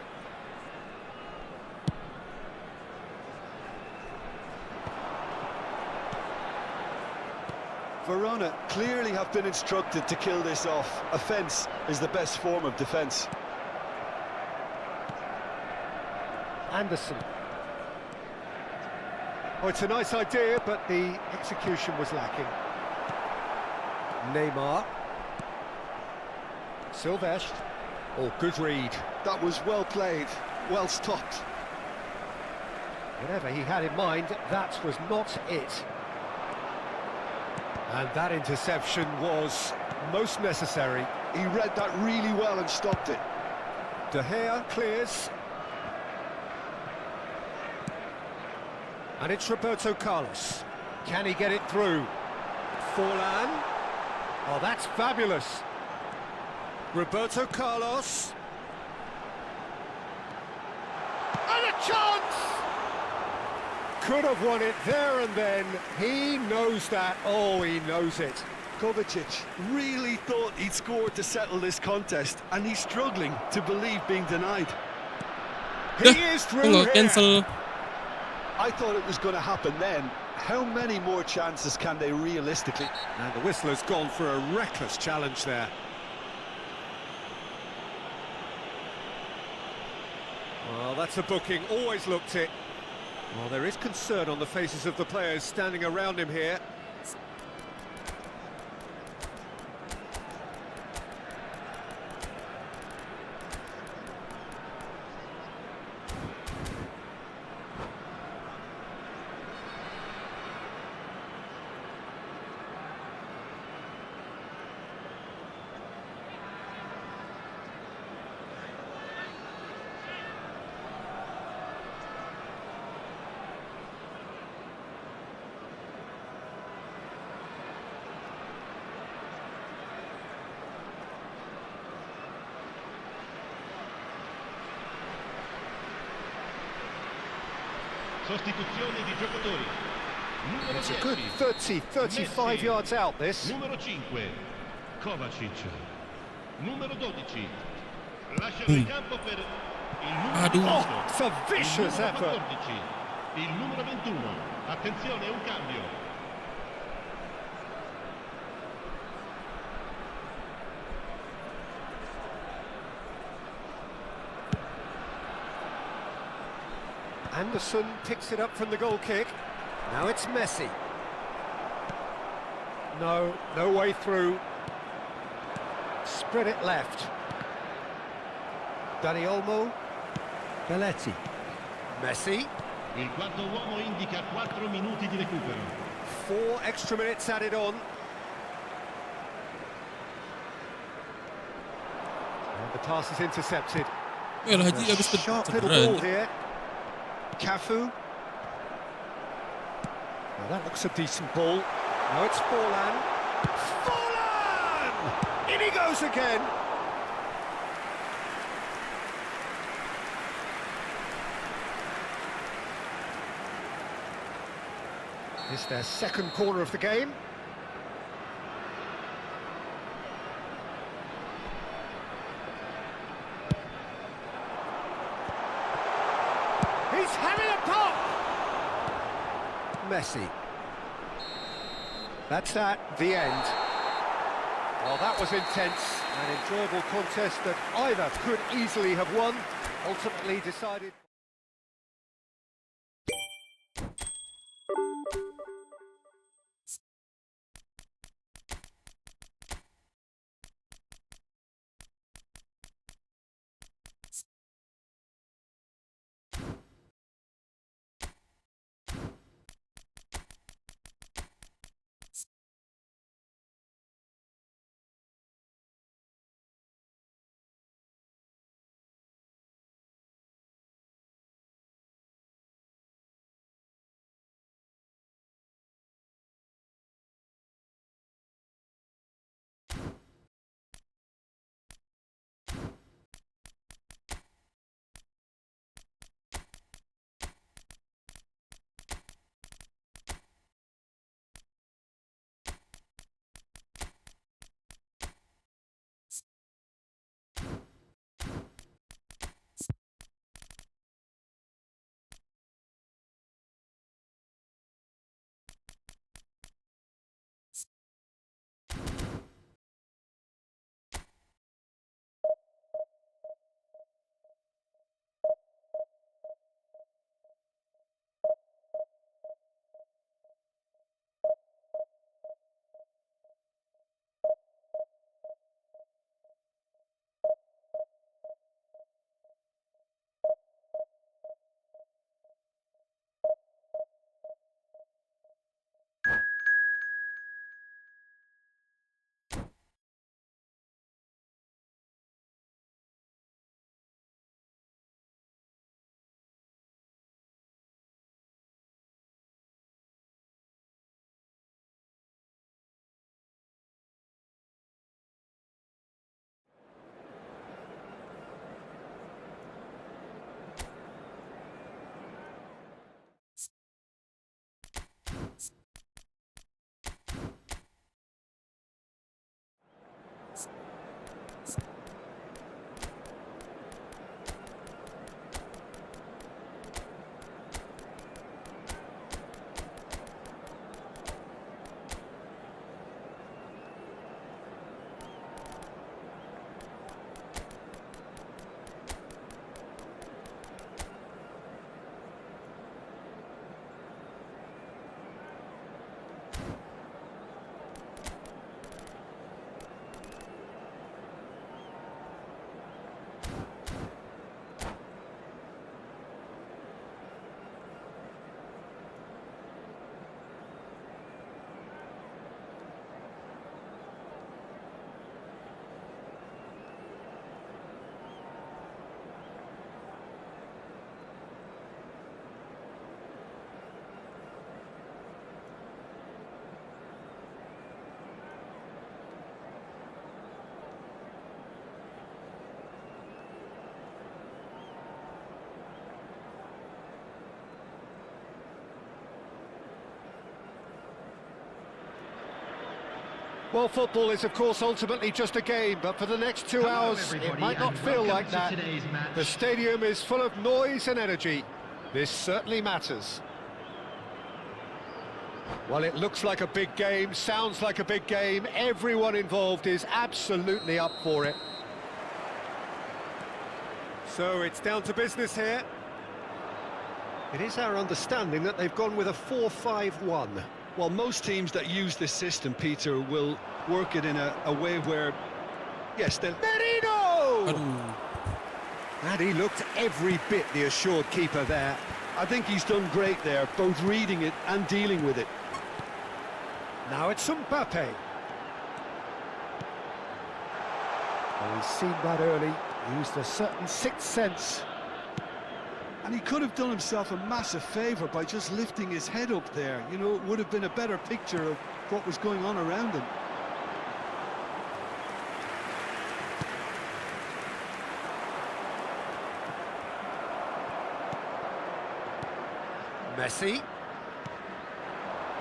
Verona clearly have been instructed to kill this off. Offence is the best form of defence. Anderson. Oh, it's a nice idea, but the execution was lacking. Neymar. Sylvester. Oh, good read. That was well played, well stopped. Whatever he had in mind, that was not it. And that interception was most necessary. He read that really well and stopped it. De Gea clears. And it's Roberto Carlos. Can he get it through? Forlan. Oh, that's fabulous. Roberto Carlos. And a chance! Could have won it there and then. He knows that. Oh, he knows it. Kovacic really thought he'd scored to settle this contest, and he's struggling to believe being denied. He is through here. Cancel. I thought it was going to happen then. How many more chances can they realistically? And the whistler's gone for a reckless challenge there. Well, that's a booking. Always looked it. Well, there is concern on the faces of the players standing around him here. Sostituzione di giocatori. Numero It's a good 10. 35 yards out, this. Numero 5. Kovacic. Numero 12. Lasciano il campo per il numero Aduh. 18. Oh, it's a vicious Il numero effort. 14. Il numero 21. Attenzione, un cambio. Anderson picks it up from the goal kick. Now it's Messi. No way through. Spread it left. Dani Olmo. Belletti. Messi. Il quarto uomo indica 4 minuti di recupero. 4 extra minutes added on. And the pass is intercepted. El Haji habis Sharp little cedera. ball here. Cafu. Now that looks a decent ball. No, it's Forlan. Forlan! In he goes again. It's their second corner of the game. He's having a pop! Messi. That's that, the end. Well, that was intense, an enjoyable contest that either could easily have won, ultimately decided... Well, football is, of course, ultimately just a game, but for the next 2 hours, it might not feel like that. The stadium is full of noise and energy. This certainly matters. Well, it looks like a big game, sounds like a big game. Everyone involved is absolutely up for it. So it's down to business here. It is our understanding that they've gone with a 4-5-1. Well, most teams that use this system, Peter, will work it in a way where, yes, they'll... Merino! Aduh. And he looked every bit the assured keeper there. I think he's done great there, both reading it and dealing with it. Now it's Mbappe. Well, he's seen that early, used a certain sixth sense. And he could have done himself a massive favour by just lifting his head up there. You know, it would have been a better picture of what was going on around him. Messi.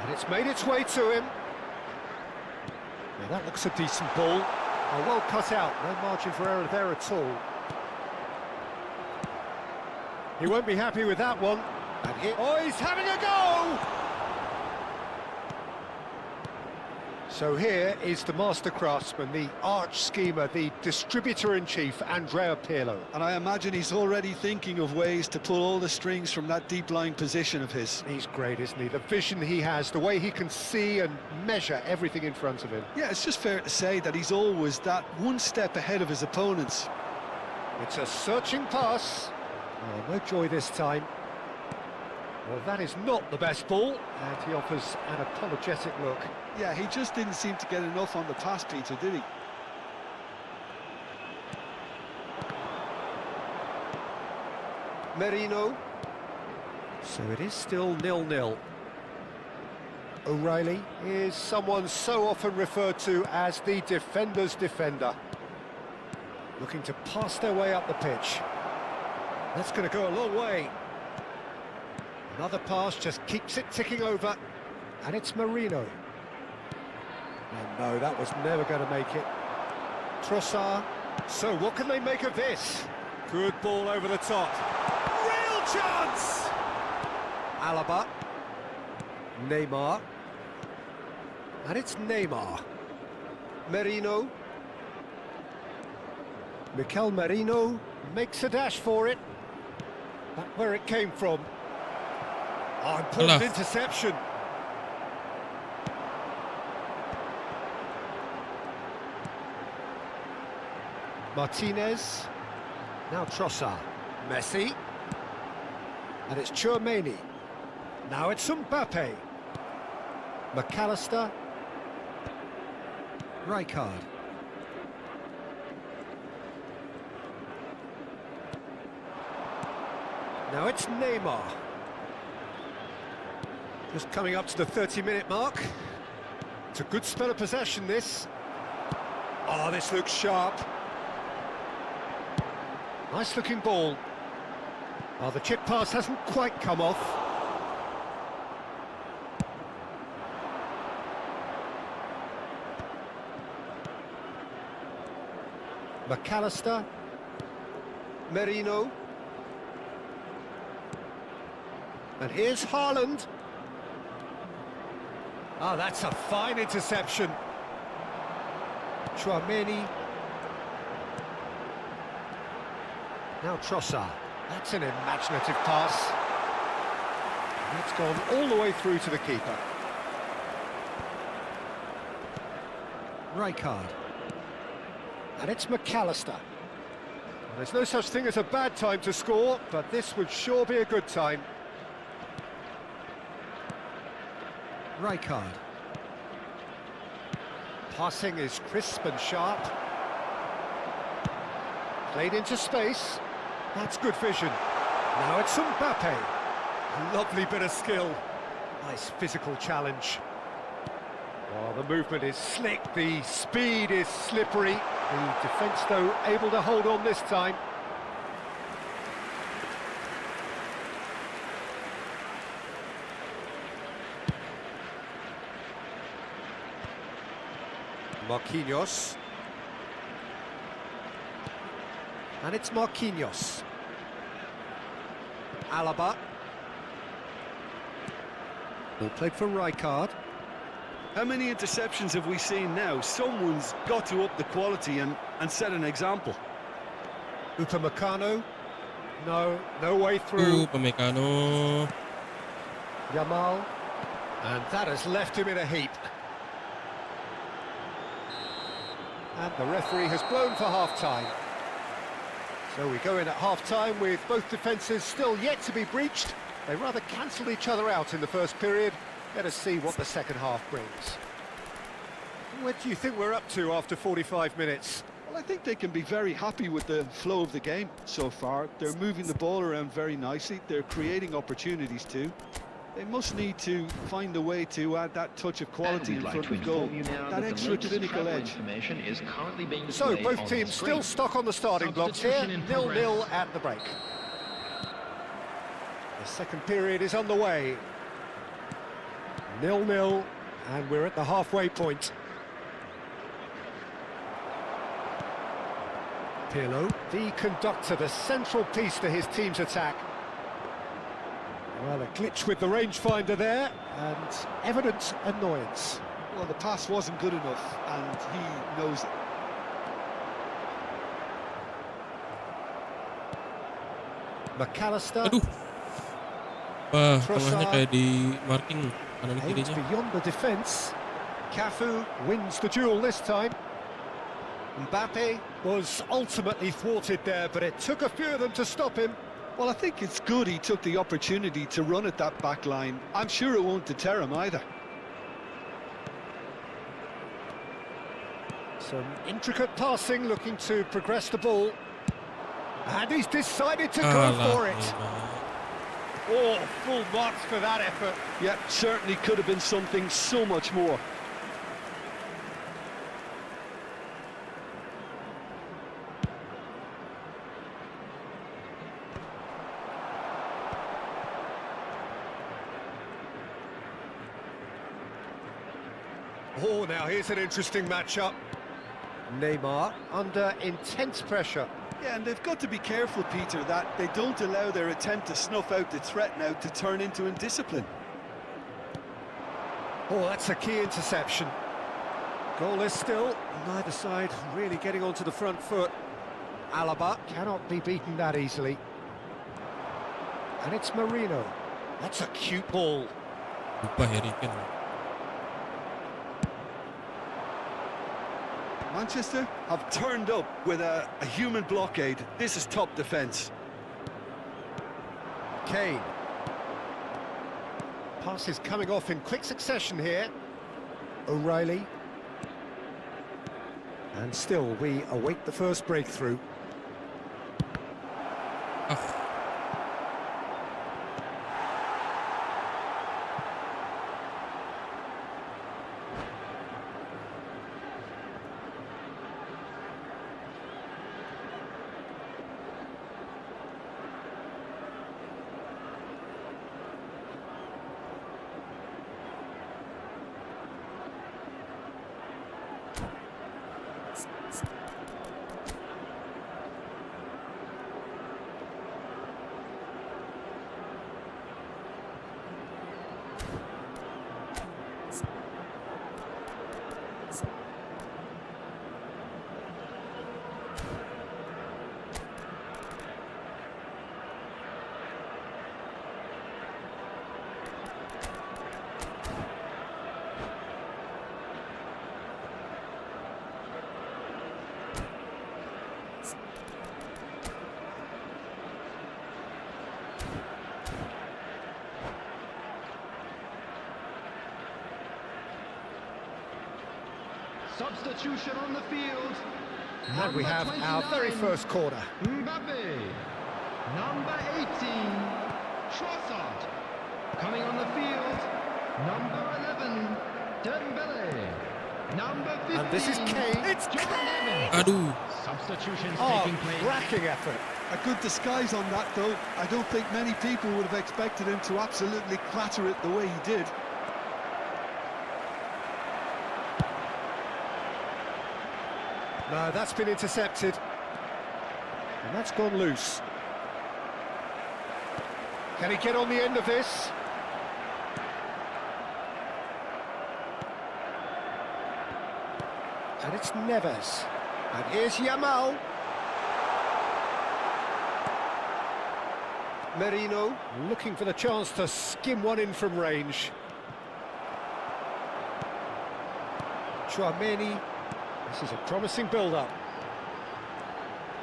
And it's made its way to him. Now that looks a decent ball. Oh, well cut out, no margin for error there at all. He won't be happy with that one. And oh, he's having a go! So here is the master craftsman, the arch schemer, the distributor-in-chief, Andrea Pirlo. And I imagine he's already thinking of ways to pull all the strings from that deep-lying position of his. He's great, isn't he? The vision he has, the way he can see and measure everything in front of him. Yeah, it's just fair to say that he's always that one step ahead of his opponents. It's a searching pass. Oh, no joy this time. Well, that is not the best ball, and he offers an apologetic look. Yeah, he just didn't seem to get enough on the pass, Peter, did he? Merino. So it is still 0-0. O'Reilly is someone so often referred to as the defender's defender. Looking to pass their way up the pitch. That's going to go a long way. Another pass just keeps it ticking over. And it's Merino. And no, that was never going to make it. Trossard. So what can they make of this? Good ball over the top. Real chance! Alaba. Neymar. And it's Neymar. Merino. Mikel Merino makes a dash for it. Back where it came from. Oh, important interception. Martinez. Now Trossard. Messi. And it's Tchouaméni. Now it's Mbappe. McAllister. Rijkaard. Now it's Neymar. Just coming up to the 30-minute mark. It's a good spell of possession, this. Oh, this looks sharp. Nice-looking ball. Oh, the chip pass hasn't quite come off. McAllister. Merino. And here's Haaland. Oh, that's a fine interception. Tchouaméni. Now Trossard. That's an imaginative pass. And it's gone all the way through to the keeper. Rijkaard. And it's McAllister. There's no such thing as a bad time to score, but this would sure be a good time. Rijkaard. Passing is crisp and sharp. Played into space. That's good vision. Now it's Mbappe. Lovely bit of skill. Nice physical challenge. Oh, the movement is slick, the speed is slippery. The defence, though, able to hold on this time. Marquinhos. And it's Marquinhos. Alaba. Ball played for Rijkaard. How many interceptions have we seen now? Someone's got to up the quality and set an example. Upamecano. No way through. Pemecano. Yamal. And that has left him in a heap. And the referee has blown for half-time. So we go in at half-time with both defences still yet to be breached. They rather cancelled each other out in the first period. Let us see what the second half brings. What do you think we're up to after 45 minutes? Well, I think they can be very happy with the flow of the game so far. They're moving the ball around very nicely. They're creating opportunities too. They must need to find a way to add that touch of quality in front of goal. That extra clinical edge. So both teams still stuck on the starting blocks here. 0-0 at the break. The second period is underway. 0-0, and we're at the halfway point. Pirlo, the conductor, the central piece to his team's attack. Well, a glitch with the rangefinder there, and evident annoyance. Well, the pass wasn't good enough, and he knows it. McAllister. Aduh. Wah, Trossard. tengahnya kayak di marking kanan Aims kirinya. beyond the defence. Cafu wins the duel this time. Mbappe was ultimately thwarted there, but it took a few of them to stop him. Well, I think it's good he took the opportunity to run at that back line. I'm sure it won't deter him either. Some intricate passing, looking to progress the ball. And he's decided to go for it. Oh, full marks for that effort. Yeah, certainly could have been something so much more. Oh, now here's an interesting matchup. Neymar under intense pressure. Yeah, and they've got to be careful, Peter, that they don't allow their attempt to snuff out the threat now to turn into indiscipline. Oh, that's a key interception. Goalless still, neither side really getting onto the front foot. Alaba cannot be beaten that easily. And it's Marino. That's a cute ball. Lupa Harry Kane. Manchester have turned up with a human blockade. This is top defence. Kane. Passes coming off in quick succession here. O'Reilly. And still, we await the first breakthrough. Ah, Substitution on the field. And we have our very first corner. Mbappe. Number 18, Trossard. Coming on the field, number 11, Dembele. Number 15, And this is Kane. It's John Kane! Evans. aduh. Substitutions Oh, taking place. cracking effort. A good disguise on that, though. I don't think many people would have expected him to absolutely clatter it the way he did. No, that's been intercepted. And that's gone loose. Can he get on the end of this? And it's Neves. And here's Yamal. Merino looking for the chance to skim one in from range. Chouameni. This is a promising build-up.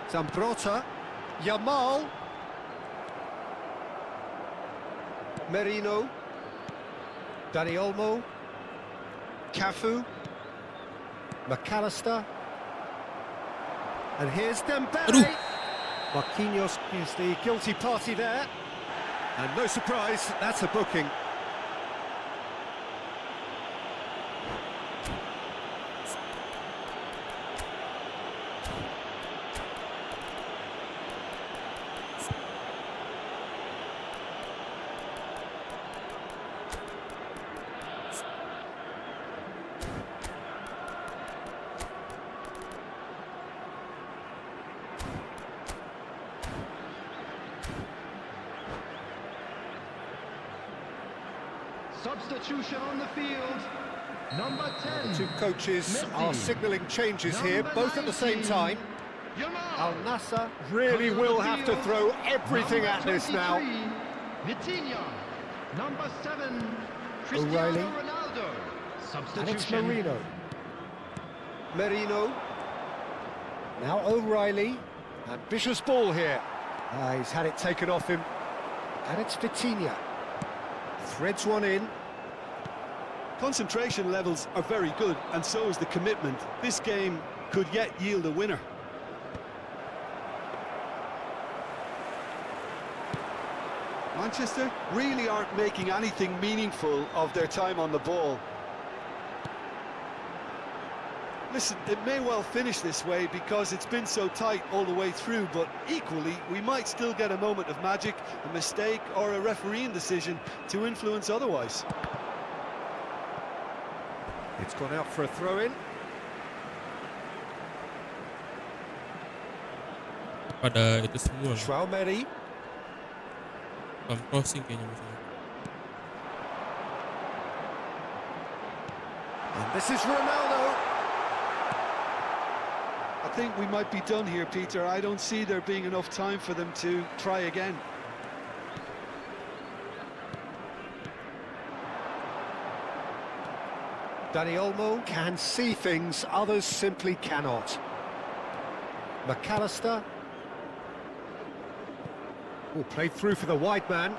Zambrota. Yamal. Merino. Dani Olmo. Cafu. McAllister. And here's Dembele. Aduh. Marquinhos is the guilty party there. And no surprise, that's a booking. Substitution on the field. Number 10. The two coaches are signalling changes here, both at the same time. Al Nassr really will have to throw everything at this now. Vitinha. Number 7. O'Reilly. Ronaldo. And it's Substitution. Merino. Merino. Now O'Reilly. Ambitious ball here. He's had it taken off him. And it's Vitinha. Threads one in. Concentration levels are very good, and so is the commitment. This game could yet yield a winner. Manchester really aren't making anything meaningful of their time on the ball. Listen, it may well finish this way because it's been so tight all the way through, but equally, we might still get a moment of magic, a mistake, or a refereeing decision to influence otherwise. It's gone out for a throw-in. Pada itu semua. Chouameni. Crossing kayaknya misalnya. And this is Ronaldo. I think we might be done here, Peter. I don't see there being enough time for them to try again. Dani Olmo can see things others simply cannot. McAllister. Played through for the wide man.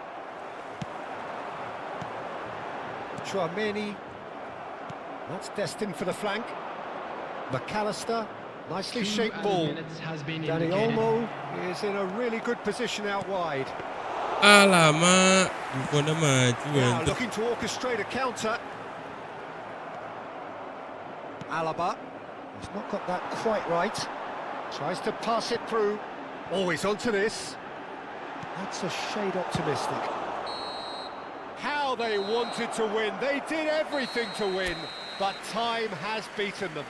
Chouameni. That's destined for the flank. McAllister. Nicely 2 shaped added ball. minutes has been Dani indicated. Olmo is in a really good position out wide. Alamak, bukannya maju Now anjir. looking to orchestrate a counter. Alaba. He's not got that quite right. Tries to pass it through. Always onto this. That's a shade optimistic. How they wanted to win. They did everything to win, but time has beaten them.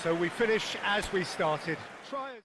So we finish as we started. Try.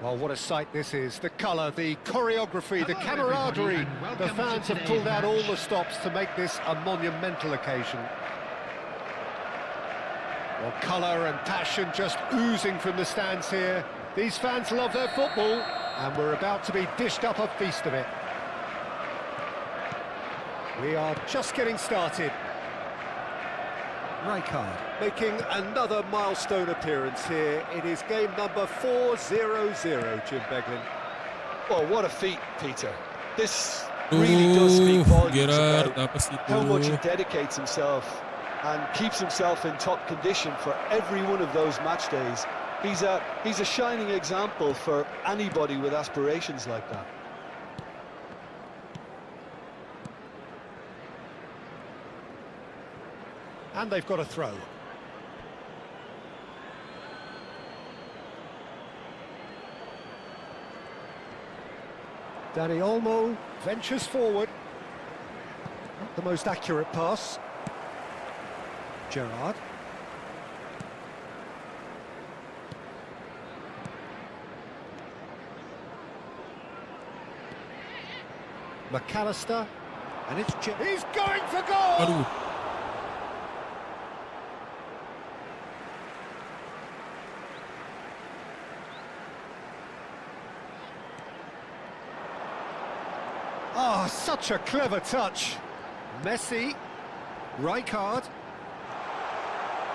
Well, what a sight this is. The colour, the choreography, the camaraderie. The fans have pulled out all the stops to make this a monumental occasion. Well, colour and passion just oozing from the stands here. These fans love their football, and we're about to be dished up a feast of it. We are just getting started. Rijkaard making another milestone appearance here. It is game number 400, Jim Beglin. Oh, what a feat, Peter. This really does speak volumes Gerard, about apa sih itu? how much he dedicates himself and keeps himself in top condition for every one of those match days. He's a shining example for anybody with aspirations like that. And they've got a throw. Dani Olmo ventures forward. Not the most accurate pass. Gerrard. McAllister. And it's... He's going for goal! Aduh. Ah, such a clever touch. Messi, Rijkaard.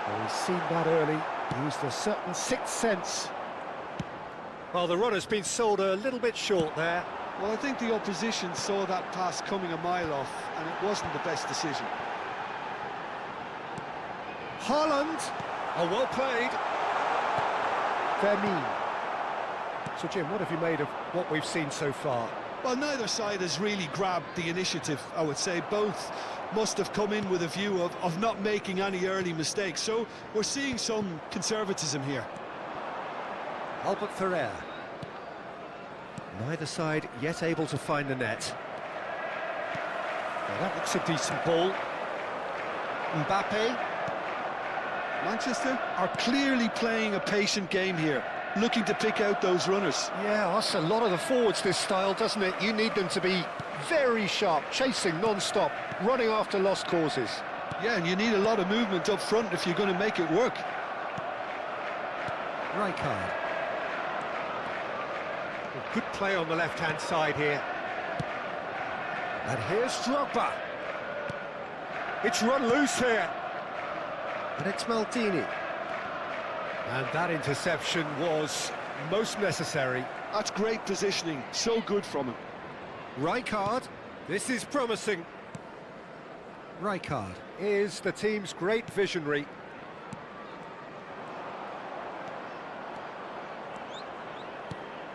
Oh, he's seen that early, used a certain sixth sense. Well, the runner's been sold a little bit short there. Well, I think the opposition saw that pass coming a mile off, and it wasn't the best decision. Haaland, oh, well played. Vermeer. So, Jim, what have you made of what we've seen so far? Well, neither side has really grabbed the initiative, I would say. Both must have come in with a view of not making any early mistakes. So we're seeing some conservatism here. Albert Ferrer. Neither side yet able to find the net. Well, that looks a decent ball. Mbappe. Manchester are clearly playing a patient game here, looking to pick out those runners. Yeah, that's a lot of the forwards, this style, doesn't it? You need them to be very sharp, chasing non-stop, running after lost causes. Yeah, and you need a lot of movement up front if you're going to make it work. Rijkaard. Good play on the left-hand side here. And here's Drogba. It's run loose here. And it's Maldini. And that interception was most necessary. That's great positioning, so good from him. Rijkaard, this is promising. Rijkaard is the team's great visionary.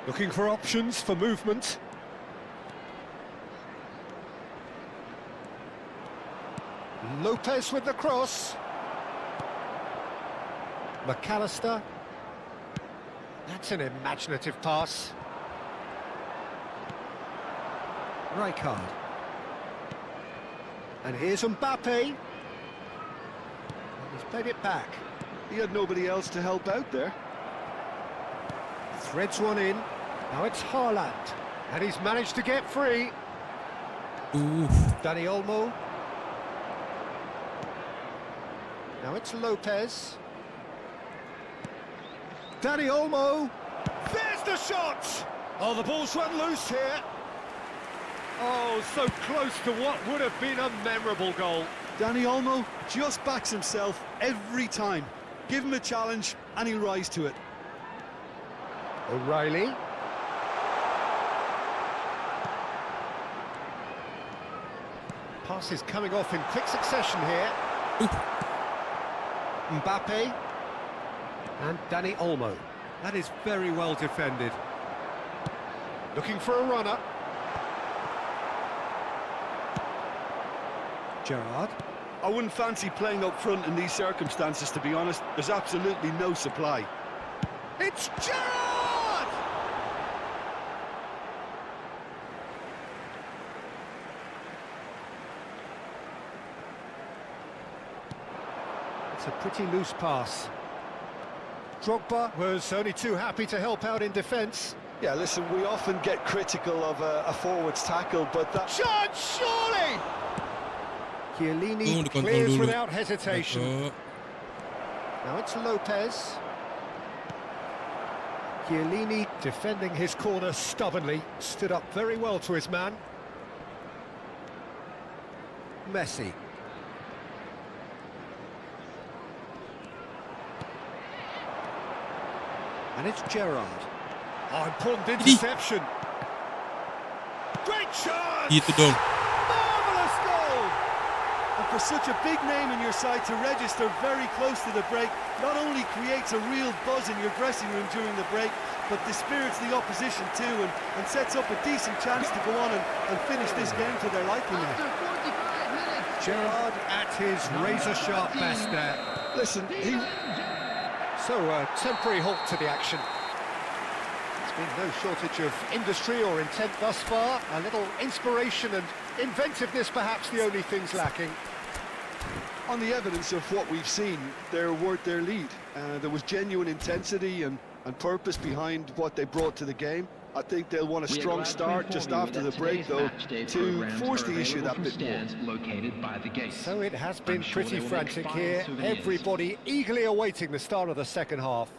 Looking for options for movement. Lopez with the cross. McAllister. That's an imaginative pass. Rijkaard. And here's Mbappe. He's played it back. He had nobody else to help out there. Threads one in. Now it's Haaland. And he's managed to get free. Oof. Dani Olmo. Now it's Lopez. Dani Olmo. There's the shot! Oh, the ball's run loose here. Oh, so close to what would have been a memorable goal. Danny Olmo just backs himself every time. Give him a challenge and he'll rise to it. O'Reilly. Pass is coming off in quick succession here. Mbappe. And Danny Olmo. That is very well defended. Looking for a runner. Gerrard. I wouldn't fancy playing up front in these circumstances, to be honest. There's absolutely no supply. It's Gerrard! It's a pretty loose pass. Drogba was only too happy to help out in defence. Yeah, listen, we often get critical of a forward's tackle, but that... Shot, surely! Chiellini Dikontrol clears dulu. without hesitation. Now it's Lopez. Chiellini defending his corner stubbornly, stood up very well to his man. Messi. And it's Gerrard. Oh, important interception. Great chance! Gitu dong. Marvellous goal! And for such a big name in your side to register very close to the break, not only creates a real buzz in your dressing room during the break, but dispirits the opposition too, and sets up a decent chance to go on and finish this game to their liking now. Gerrard at his razor-sharp best there. Listen, he... So, a temporary halt to the action. There's been no shortage of industry or intent thus far. A little inspiration and inventiveness perhaps the only things lacking. On the evidence of what we've seen, they're worth their lead. There was genuine intensity and purpose behind what they brought to the game. I think they'll want a strong start just after the break, though, to force the issue that bit more. Located by the gate. So it has been sure pretty they will frantic make fine here. souvenirs. Everybody eagerly awaiting the start of the second half.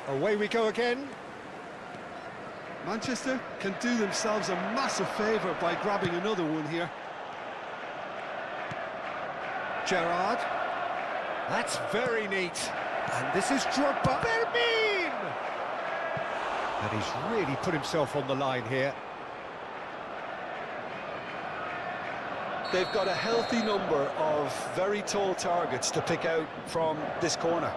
Away we go again. Manchester can do themselves a massive favour by grabbing another one here. Gerrard. That's very neat. And this is Drogba. Vermin! And he's really put himself on the line here. They've got a healthy number of very tall targets to pick out from this corner.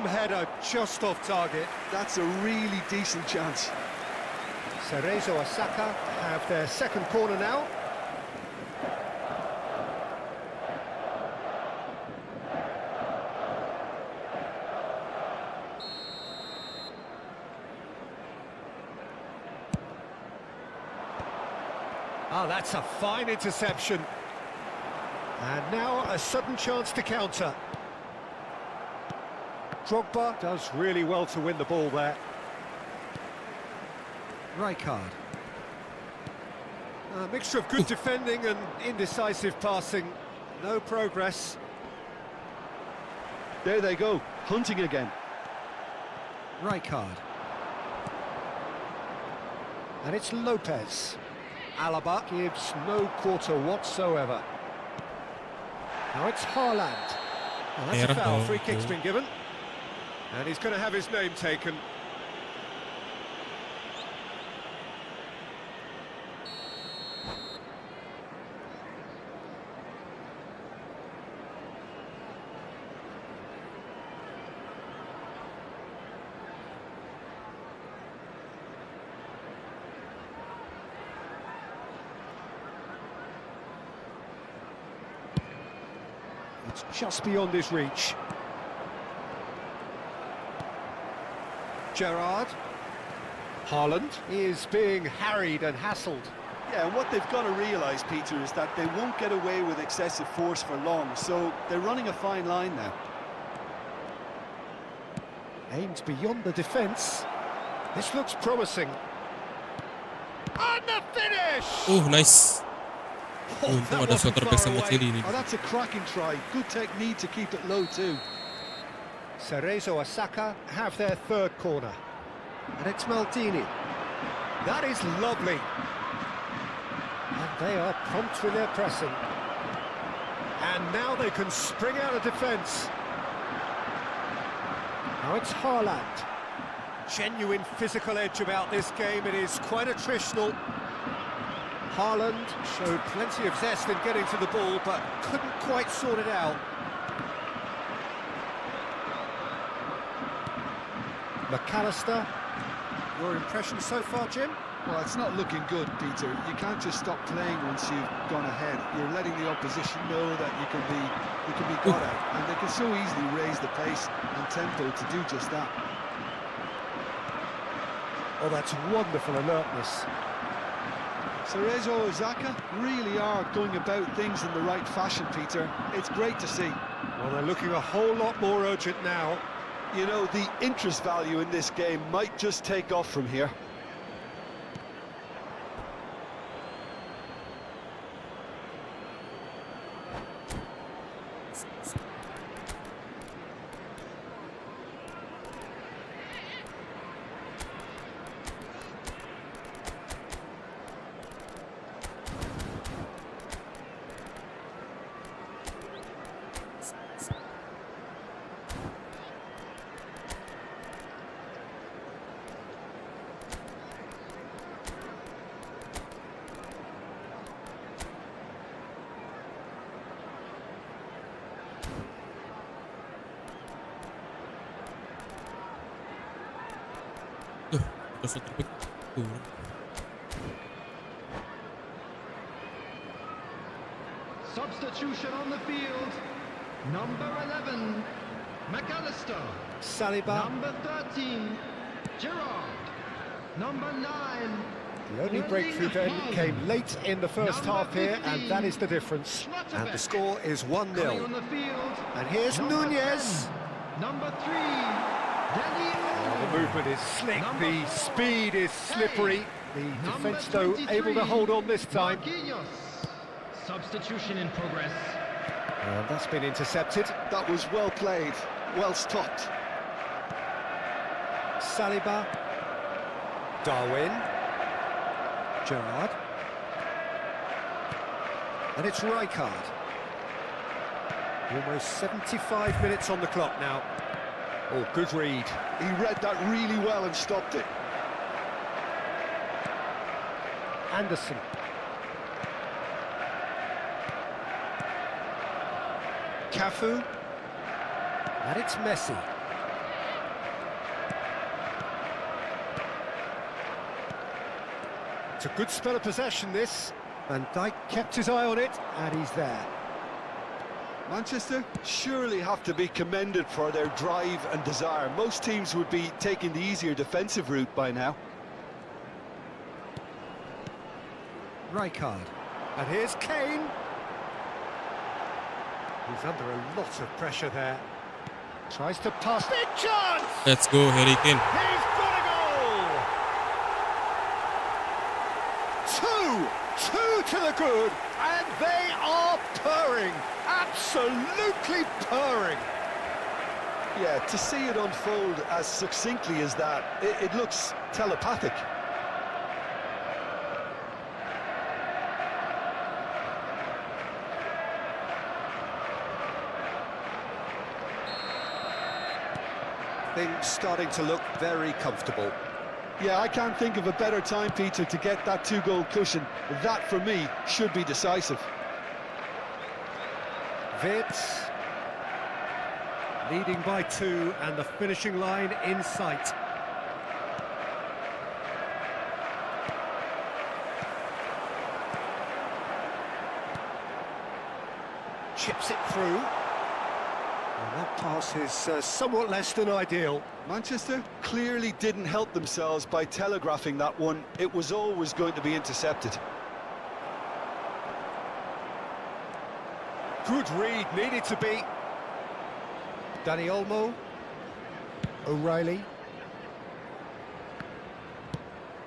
Header just off target. That's a really decent chance. Cerezo and Saka have their second corner now. Ah, that's a fine interception. And now a sudden chance to counter. Drogba does really well to win the ball there. Rijkaard. A mixture of good defending and indecisive passing. No progress. There they go, hunting again. Rijkaard. And it's Lopez. Alaba gives no quarter whatsoever. Now it's Haaland. Well, that's a foul. Free kick's been given. And he's going to have his name taken. It's just beyond his reach. Gerrard. Haaland is being harried and hassled. Yeah, and what they've got to realise, Peter, is that they won't get away with excessive force for long, so they're running a fine line now. Aimed beyond the defence. This looks promising. And the finish! Nice. Untung ada striker sama kiri ini. Oh, that's a cracking try. Good technique to keep it low too. Cerezo Osaka have their third corner. And it's Maldini. That is lovely. And they are prompt with their pressing. And now they can spring out of defence. Now it's Haaland. Genuine physical edge about this game. It is quite attritional. Haaland showed plenty of zest in getting to the ball, but couldn't quite sort it out. McAllister, your impression so far, Jim? Well, it's not looking good, Peter. You can't just stop playing once you've gone ahead. You're letting the opposition know that you can be got at, and they can so easily raise the pace and tempo to do just that. Oh, that's wonderful alertness. Cerezo Osaka really are going about things in the right fashion, Peter. It's great to see. Well, they're looking a whole lot more urgent now. You know, the interest value in this game might just take off from here. Terus terpik. Substitution on the field. Number 11, McAllister. Saliba. Number 13, Gerrard. Number 9. The only breakthrough then came late in the first half here, and that is the difference. And the score is 1-0. On the field. And here's Nunez. 10, number 3, The movement is slick, the speed is slippery. The defence, though, able to hold on this time. Substitution in progress. And that's been intercepted. That was well played, well stopped. Saliba. Darwin. Gerrard. And it's Rijkaard. Almost 75 minutes on the clock now. Oh, good read. He read that really well and stopped it. Anderson. Cafu. And it's Messi. It's a good spell of possession, this. Van Dijk kept his eye on it, and he's there. Manchester surely have to be commended for their drive and desire. Most teams would be taking the easier defensive route by now. Rijkaard. And here's Kane. He's under a lot of pressure there. Tries to pass. Big chance! Let's go, Harry Kane. He's got a goal! Two to the good, and they are purring. Absolutely purring. Yeah, to see it unfold as succinctly as that, it looks telepathic. Things starting to look very comfortable. Yeah, I can't think of a better time, Peter, to get that two-goal cushion. That, for me, should be decisive. Wirtz leading by 2, and the finishing line in sight. Chips it through. And that pass is somewhat less than ideal. Manchester clearly didn't help themselves by telegraphing that one. It was always going to be intercepted. Good read, needed to be. Dani Olmo. O'Reilly.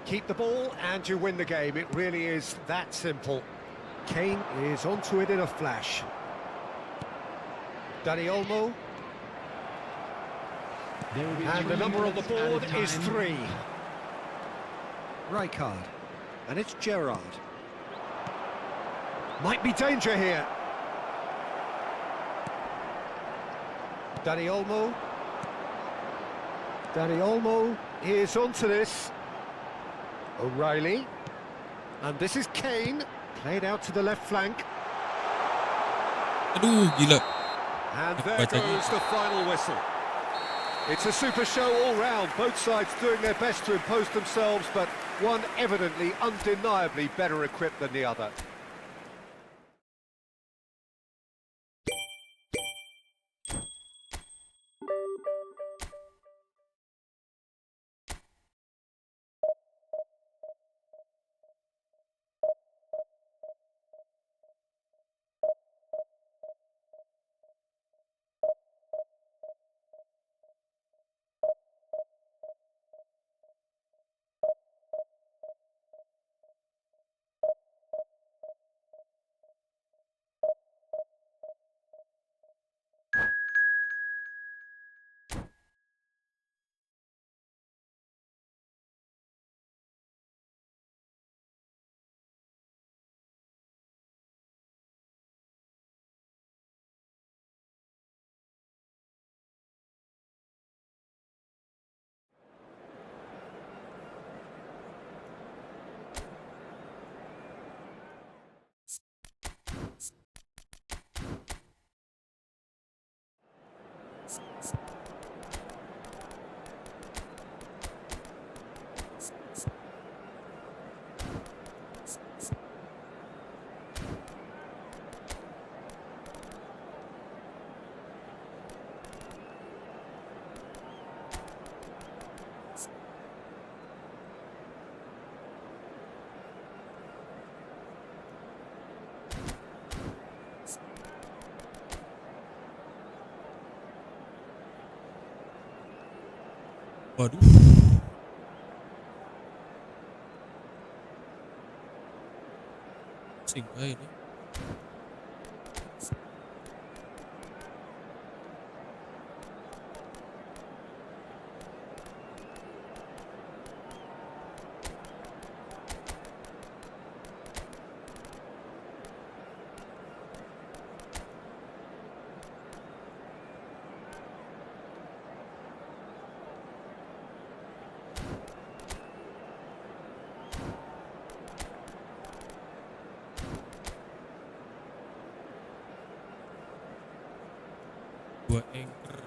Keep the ball and you win the game. It really is that simple. Kane is onto it in a flash. Dani Olmo. And the number on the board is 3. Rijkaard. And it's Gerrard. Might be danger here. Dani Olmo. Dani Olmo is onto this. O'Reilly. And this is Kane. Played out to the left flank. Aduh, gila. And there goes the final whistle. It's a super show all round, both sides doing their best to impose themselves, but one evidently, undeniably better equipped than the other. Waduh. Singgah ini. Dua anchor.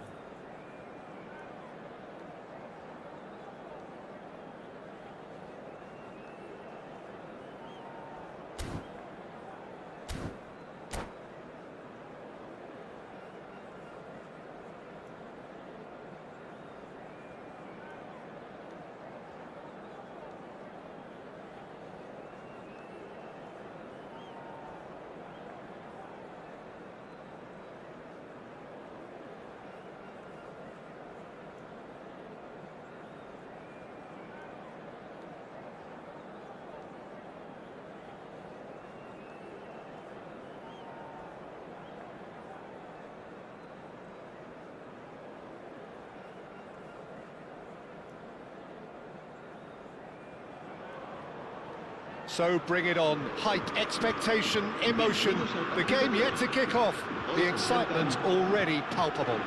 So bring it on. Hype, expectation, emotion. The game yet to kick off. The excitement already palpable.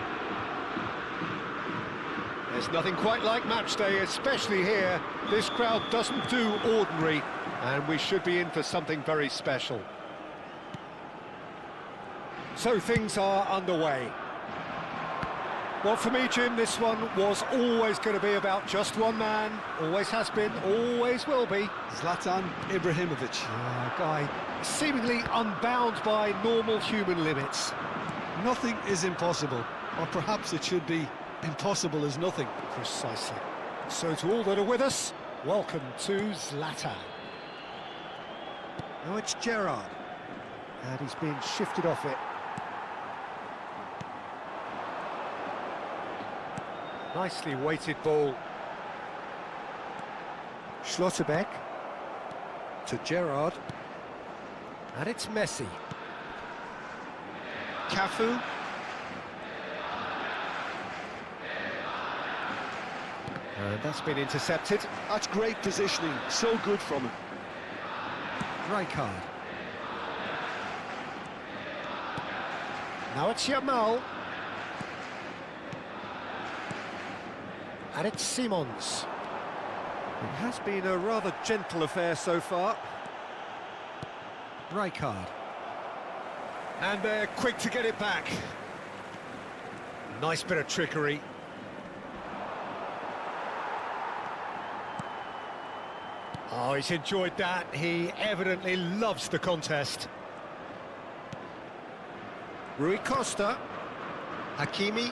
There's nothing quite like match day, especially here. This crowd doesn't do ordinary, and we should be in for something very special. So things are underway. Well, for me, Jim, this one was always going to be about just one man. Always has been, always will be. Zlatan Ibrahimovic. A guy seemingly unbound by normal human limits. Nothing is impossible, or perhaps it should be impossible as nothing. Precisely. So to all that are with us, welcome to Zlatan. Now it's Gerrard. And he's been shifted off it. Nicely weighted ball. Schlotterbeck to Gerrard, and it's Messi. Cafu. And that's been intercepted. That's great positioning, so good from him. Rijkaard. Now it's Yamal. And it's Simons. It has been a rather gentle affair so far. Rijkaard. And they're quick to get it back. Nice bit of trickery. Oh, he's enjoyed that. He evidently loves the contest. Rui Costa. Hakimi.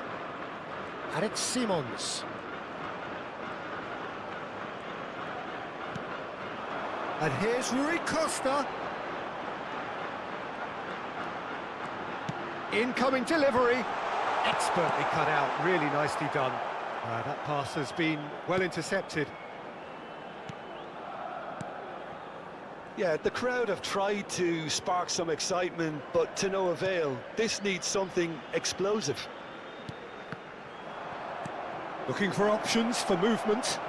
And it's Simons. And here's Rui Costa. Incoming delivery. Expertly cut out, really nicely done. That pass has been well intercepted. Yeah, the crowd have tried to spark some excitement, but to no avail. This needs something explosive. Looking for options for movement.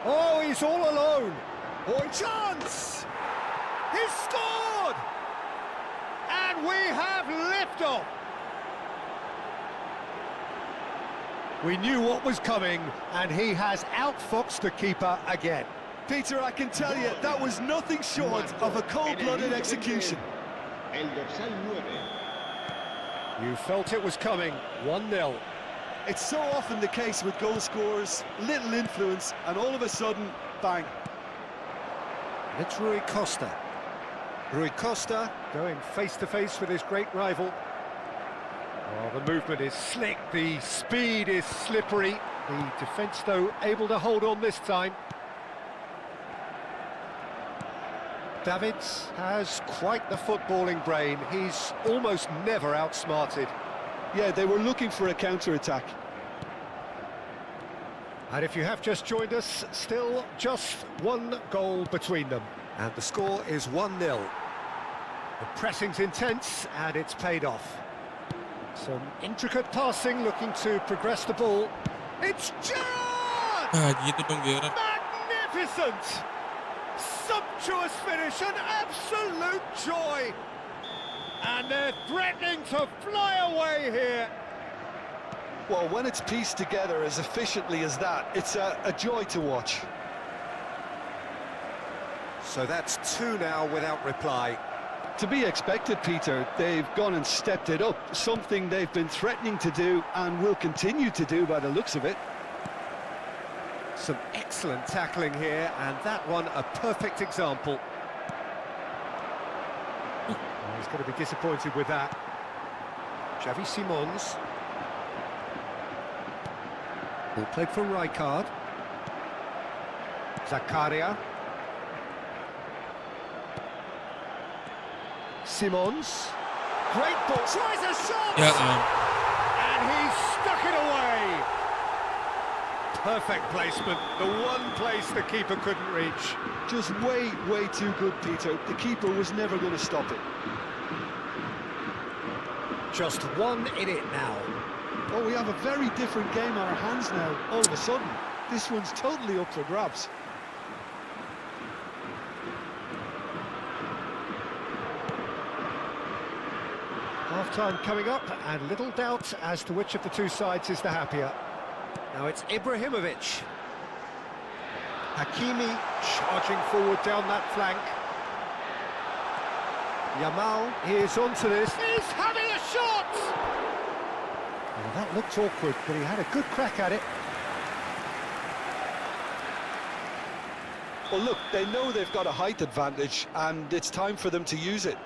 Oh, he's all alone. Oh, chance! He's scored! And we have liftoff! We knew what was coming, and he has outfoxed the keeper again. Peter, I can tell you, that was nothing short of a cold-blooded execution. You felt it was coming, 1-0. It's so often the case with goal scorers, little influence, and all of a sudden, bang. It's Rui Costa. Rui Costa going face-to-face with his great rival. Oh, the movement is slick, the speed is slippery. The defence, though, able to hold on this time. Davids has quite the footballing brain. He's almost never outsmarted. Yeah, they were looking for a counter-attack. And if you have just joined us, still just one goal between them. And the score is 1-0. The pressing's intense, and it's paid off. Some intricate passing, looking to progress the ball. It's Gerrard! Gitu dong Gerrard. Magnificent! Sumptuous finish, an absolute joy! And they're threatening to fly away here. Well, when it's pieced together as efficiently as that, it's a joy to watch. So that's 2 now without reply. To be expected, Peter. They've gone and stepped it up, something they've been threatening to do and will continue to do by the looks of it. Some excellent tackling here, and that one a perfect example. Oh, he's going to be disappointed with that. Xavi Simons. Ball played for Rijkaard. Zakaria. Simons. Great ball. Tries a shot! And he stuck it away. Perfect placement. The one place the keeper couldn't reach. Just way too good, Peter. The keeper was never going to stop it. Just 1 in it now. Oh, we have a very different game on our hands now, all of a sudden. This one's totally up for grabs. Half-time coming up, and little doubt as to which of the two sides is the happier. Now it's Ibrahimovic. Hakimi charging forward down that flank. Yamal is onto this. He's having a shot! Well, that looked awkward, but he had a good crack at it. Well, look, they know they've got a height advantage, and it's time for them to use it.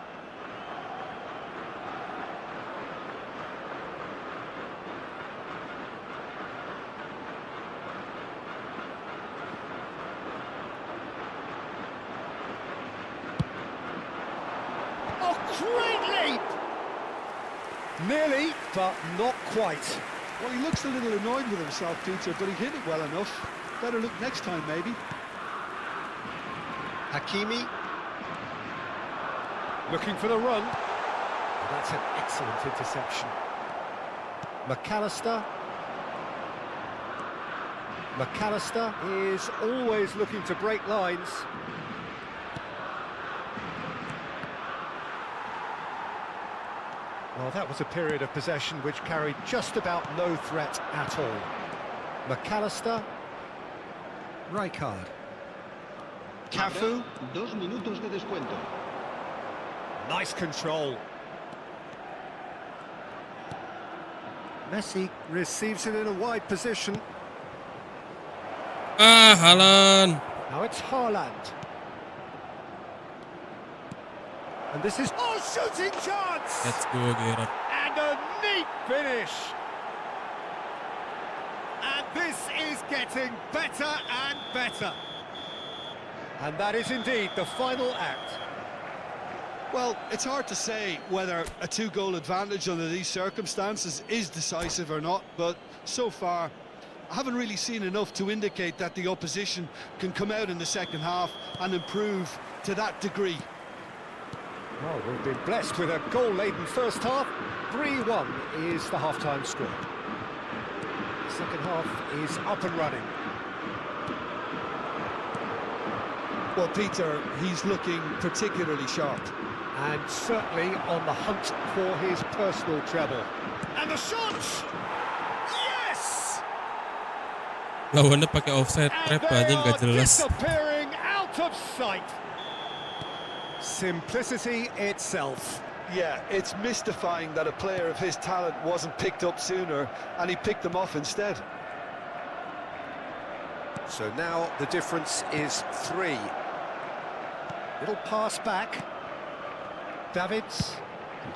Great leap! Nearly, but not quite. Well, he looks a little annoyed with himself, Peter, but he hit it well enough. Better look next time, maybe. Hakimi. Looking for the run. That's an excellent interception. McAllister. McAllister is always looking to break lines. Well, that was a period of possession which carried just about no threat at all. McAllister. Rijkaard. Cafu. 2 minutos de descuento. Nice control. Messi receives it in a wide position. Ah, Haaland. Now it's Haaland. And this is... Oh, shooting chance! Let's go, Gerard. And a neat finish. And this is getting better and better. And that is indeed the final act. Well, it's hard to say whether a 2-goal advantage under these circumstances is decisive or not, but so far I haven't really seen enough to indicate that the opposition can come out in the second half and improve to that degree. Well, we've been blessed with a goal-laden first half. 3-1 is the half-time score. The second half is up and running. Well, Peter, he's looking particularly sharp. And certainly on the hunt for his personal treble. And the shot! Yes! Lawannya pakai offside trap And they aja are nggak jelas. disappearing out of sight. Simplicity itself. Yeah, it's mystifying that a player of his talent wasn't picked up sooner, and he picked them off instead. So now the difference is 3. Little pass back. Davids.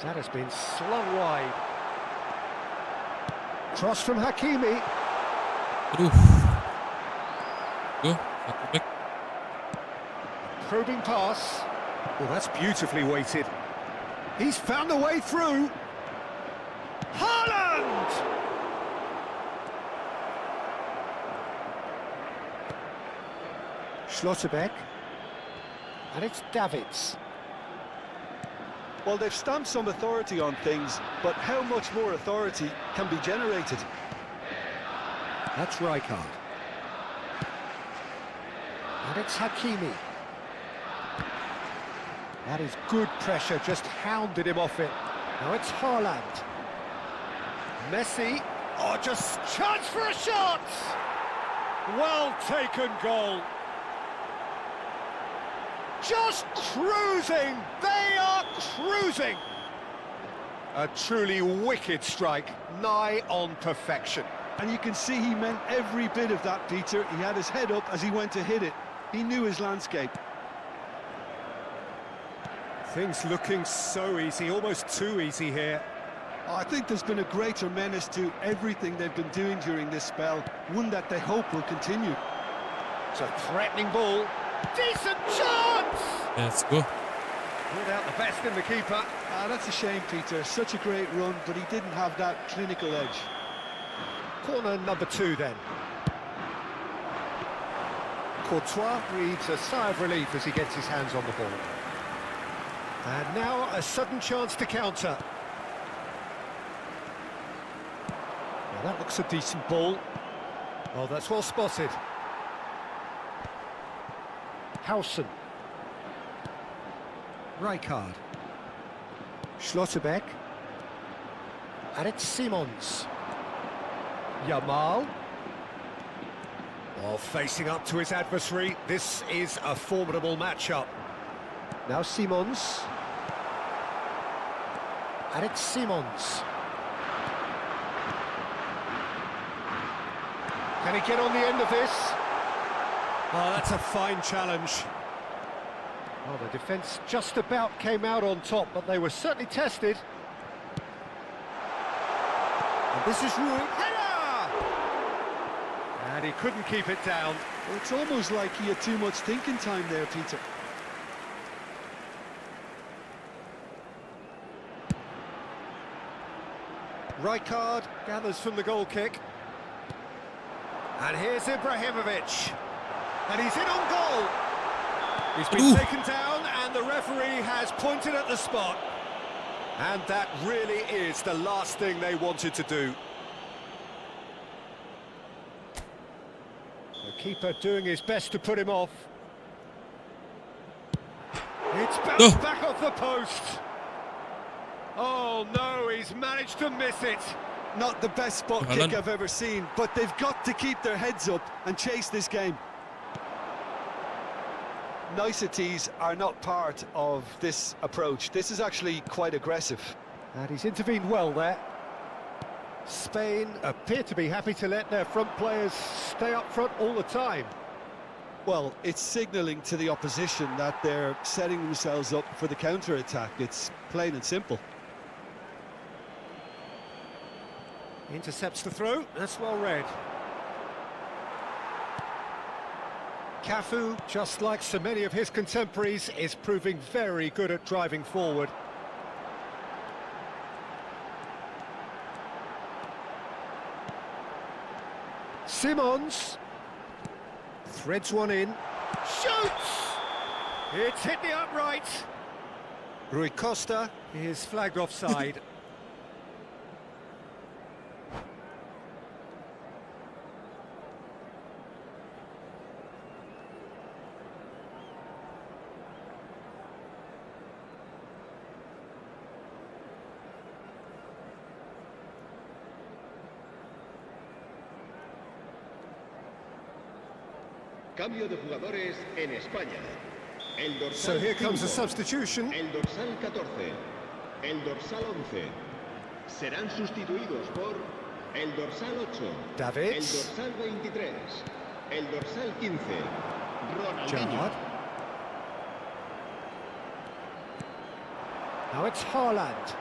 That has been slung wide. Cross from Hakimi. Aduh. Go, satu back. Probing pass. Oh, that's beautifully weighted. He's found a way through. Haaland! Schlotterbeck. And it's Davids. Well, they've stamped some authority on things, but how much more authority can be generated? That's Rijkaard. And it's Hakimi. That is good pressure, just hounded him off it. Now it's Haaland. Messi. Oh, just chance for a shot! Well taken goal. Just cruising! They are cruising! A truly wicked strike, nigh on perfection. And you can see he meant every bit of that, Peter. He had his head up as he went to hit it. He knew his landscape. Things looking so easy, almost too easy here. I think there's been a greater menace to everything they've been doing during this spell, one that they hope will continue. It's a threatening ball. Decent chance! Let's go. Pulled out the best in the keeper. That's a shame, Peter. Such a great run, but he didn't have that clinical edge. Corner number 2 then. Courtois breathes a sigh of relief as he gets his hands on the ball. And now a sudden chance to counter. Well, that looks a decent ball. Oh, that's well spotted. Howson. Rijkaard. Schlotterbeck. And it's Simons. Yamal. Well, facing up to his adversary, this is a formidable matchup. Now Simons. And it's Simons. Can he get on the end of this? Oh, that's a fine challenge. Well, the defence just about came out on top, but they were certainly tested. And this is Rui. Header! And he couldn't keep it down. Well, it's almost like he had too much thinking time there, Peter. Rijkaard gathers from the goal kick. And here's Ibrahimovic. And he's in on goal. He's been taken down and the referee has pointed at the spot. And that really is the last thing they wanted to do. The keeper doing his best to put him off. It's bounced back off the post. Oh no, he's managed to miss it. Not the best spot kick I've ever seen, but they've got to keep their heads up and chase this game. Niceties are not part of this approach. This is actually quite aggressive. And he's intervened well there. Spain appear to be happy to let their front players stay up front all the time. Well, it's signalling to the opposition that they're setting themselves up for the counter-attack. It's plain and simple. Intercepts the throw, that's well read. Cafu, just like so many of his contemporaries, is proving very good at driving forward. Simons threads one in, shoots! It's hit the upright. Rui Costa is flagged offside. Cambio de jugadores en España. El dorsal So here comes a 5, substitution. el dorsal 14, el dorsal 11. Serán sustituidos por el dorsal 8, David. el dorsal 23, el dorsal 15, Ronaldinho. Gerrard. Now it's Haaland.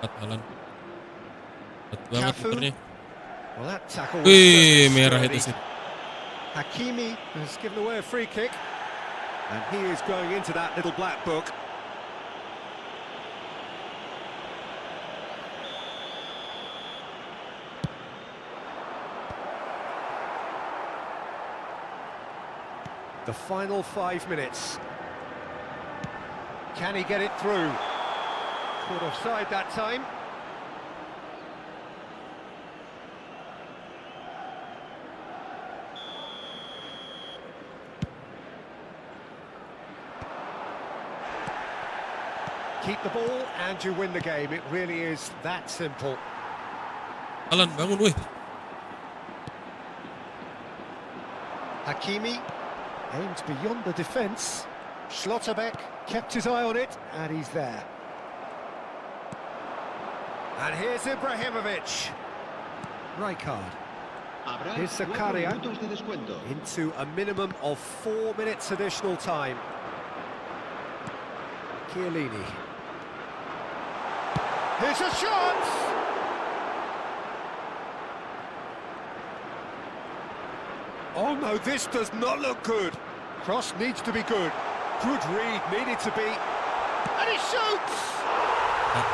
Haaland. Banget Cafu. puternya. Well, that tackle was Wih, certainly merah sturdy. itu sih. Hakimi has given away a free kick. And he is going into that little black book. The final 5 minutes. Can he get it through? Caught offside that time. Keep the ball and you win the game. It really is that simple. Haaland, bangun wih. Hakimi aimed beyond the defence. Schlotterbeck kept his eye on it, and he's there. And here's Ibrahimovic. Rijkaard. Habrá Here's 4 Zakaria minutos de descuento. into a minimum of 4 minutes additional time. Chiellini. Here's a shot! Oh no, this does not look good. Cross needs to be good. Good read needed to be. And he shoots!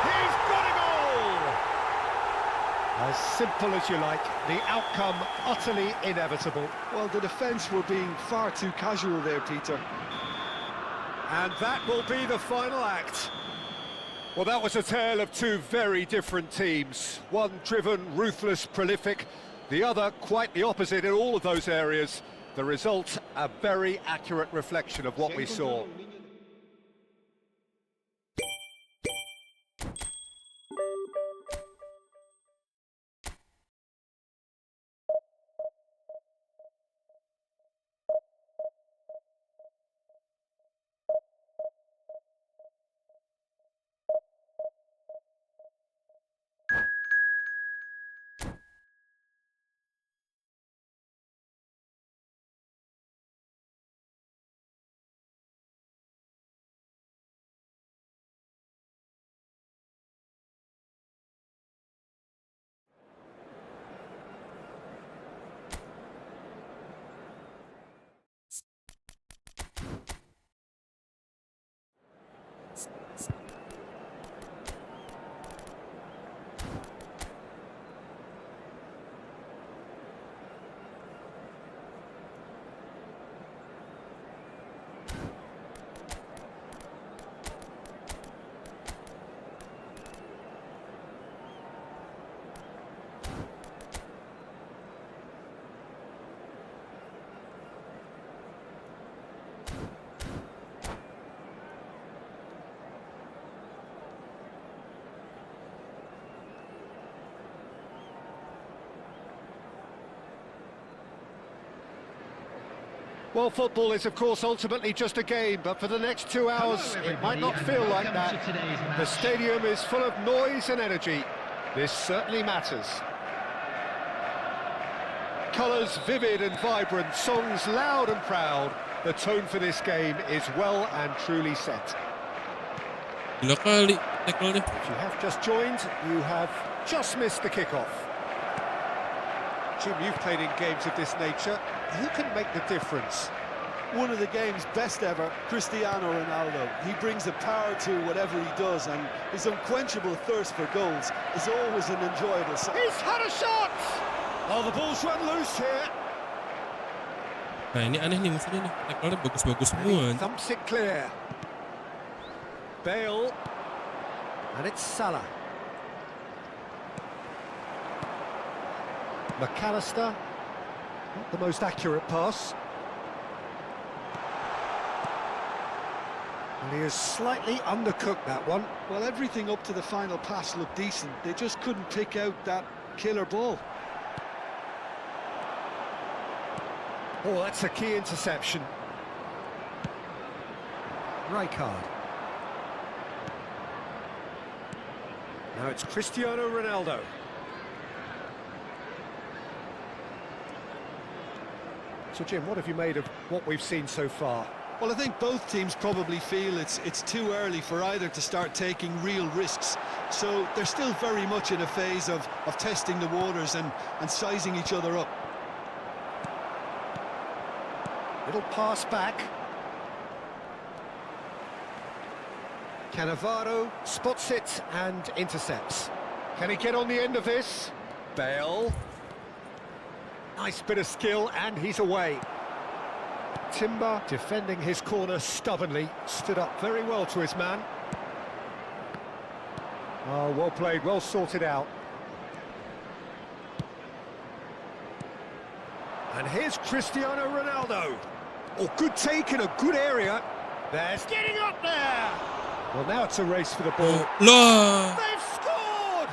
He's got a goal! As simple as you like, the outcome utterly inevitable. Well, the defence were being far too casual there, Peter. And that will be the final act. Well, that was a tale of two very different teams. One driven, ruthless, prolific. The other quite the opposite in all of those areas. The result, a very accurate reflection of what we saw. Well, football is, of course, ultimately just a game, but for the next 2 hours, it might not feel like that. The stadium is full of noise and energy. This certainly matters. Colours vivid and vibrant, songs loud and proud. The tone for this game is well and truly set. Gila kali, tackle dia. If you have just joined, you have just missed the kickoff. Jim, you've played in games of this nature. Who can make the difference? One of the game's best ever, Cristiano Ronaldo. He brings the power to whatever he does, and his unquenchable thirst for goals is always an enjoyable sight. He's had a shot! Oh, the ball's run loose here. Nah ini aneh nih musuhnya nih, tackle-nya bagus-bagus semua. Thumps it clear. Bale. And it's Salah. McAllister. Not the most accurate pass. And he has slightly undercooked that one. Well, everything up to the final pass looked decent. They just couldn't pick out that killer ball. Oh, that's a key interception. Rijkaard. Now it's Cristiano Ronaldo. So, Jim, what have you made of what we've seen so far? Well, I think both teams probably feel it's too early for either to start taking real risks. So they're still very much in a phase of testing the waters and sizing each other up. Little pass back. Cannavaro spots it and intercepts. Can he get on the end of this? Bale. Nice bit of skill, and he's away. Timber defending his corner stubbornly, stood up very well to his man. Oh, well played, well sorted out. And here's Cristiano Ronaldo. Oh, good take in a good area. There's getting up there. Well, now it's a race for the ball. Lah, They've scored!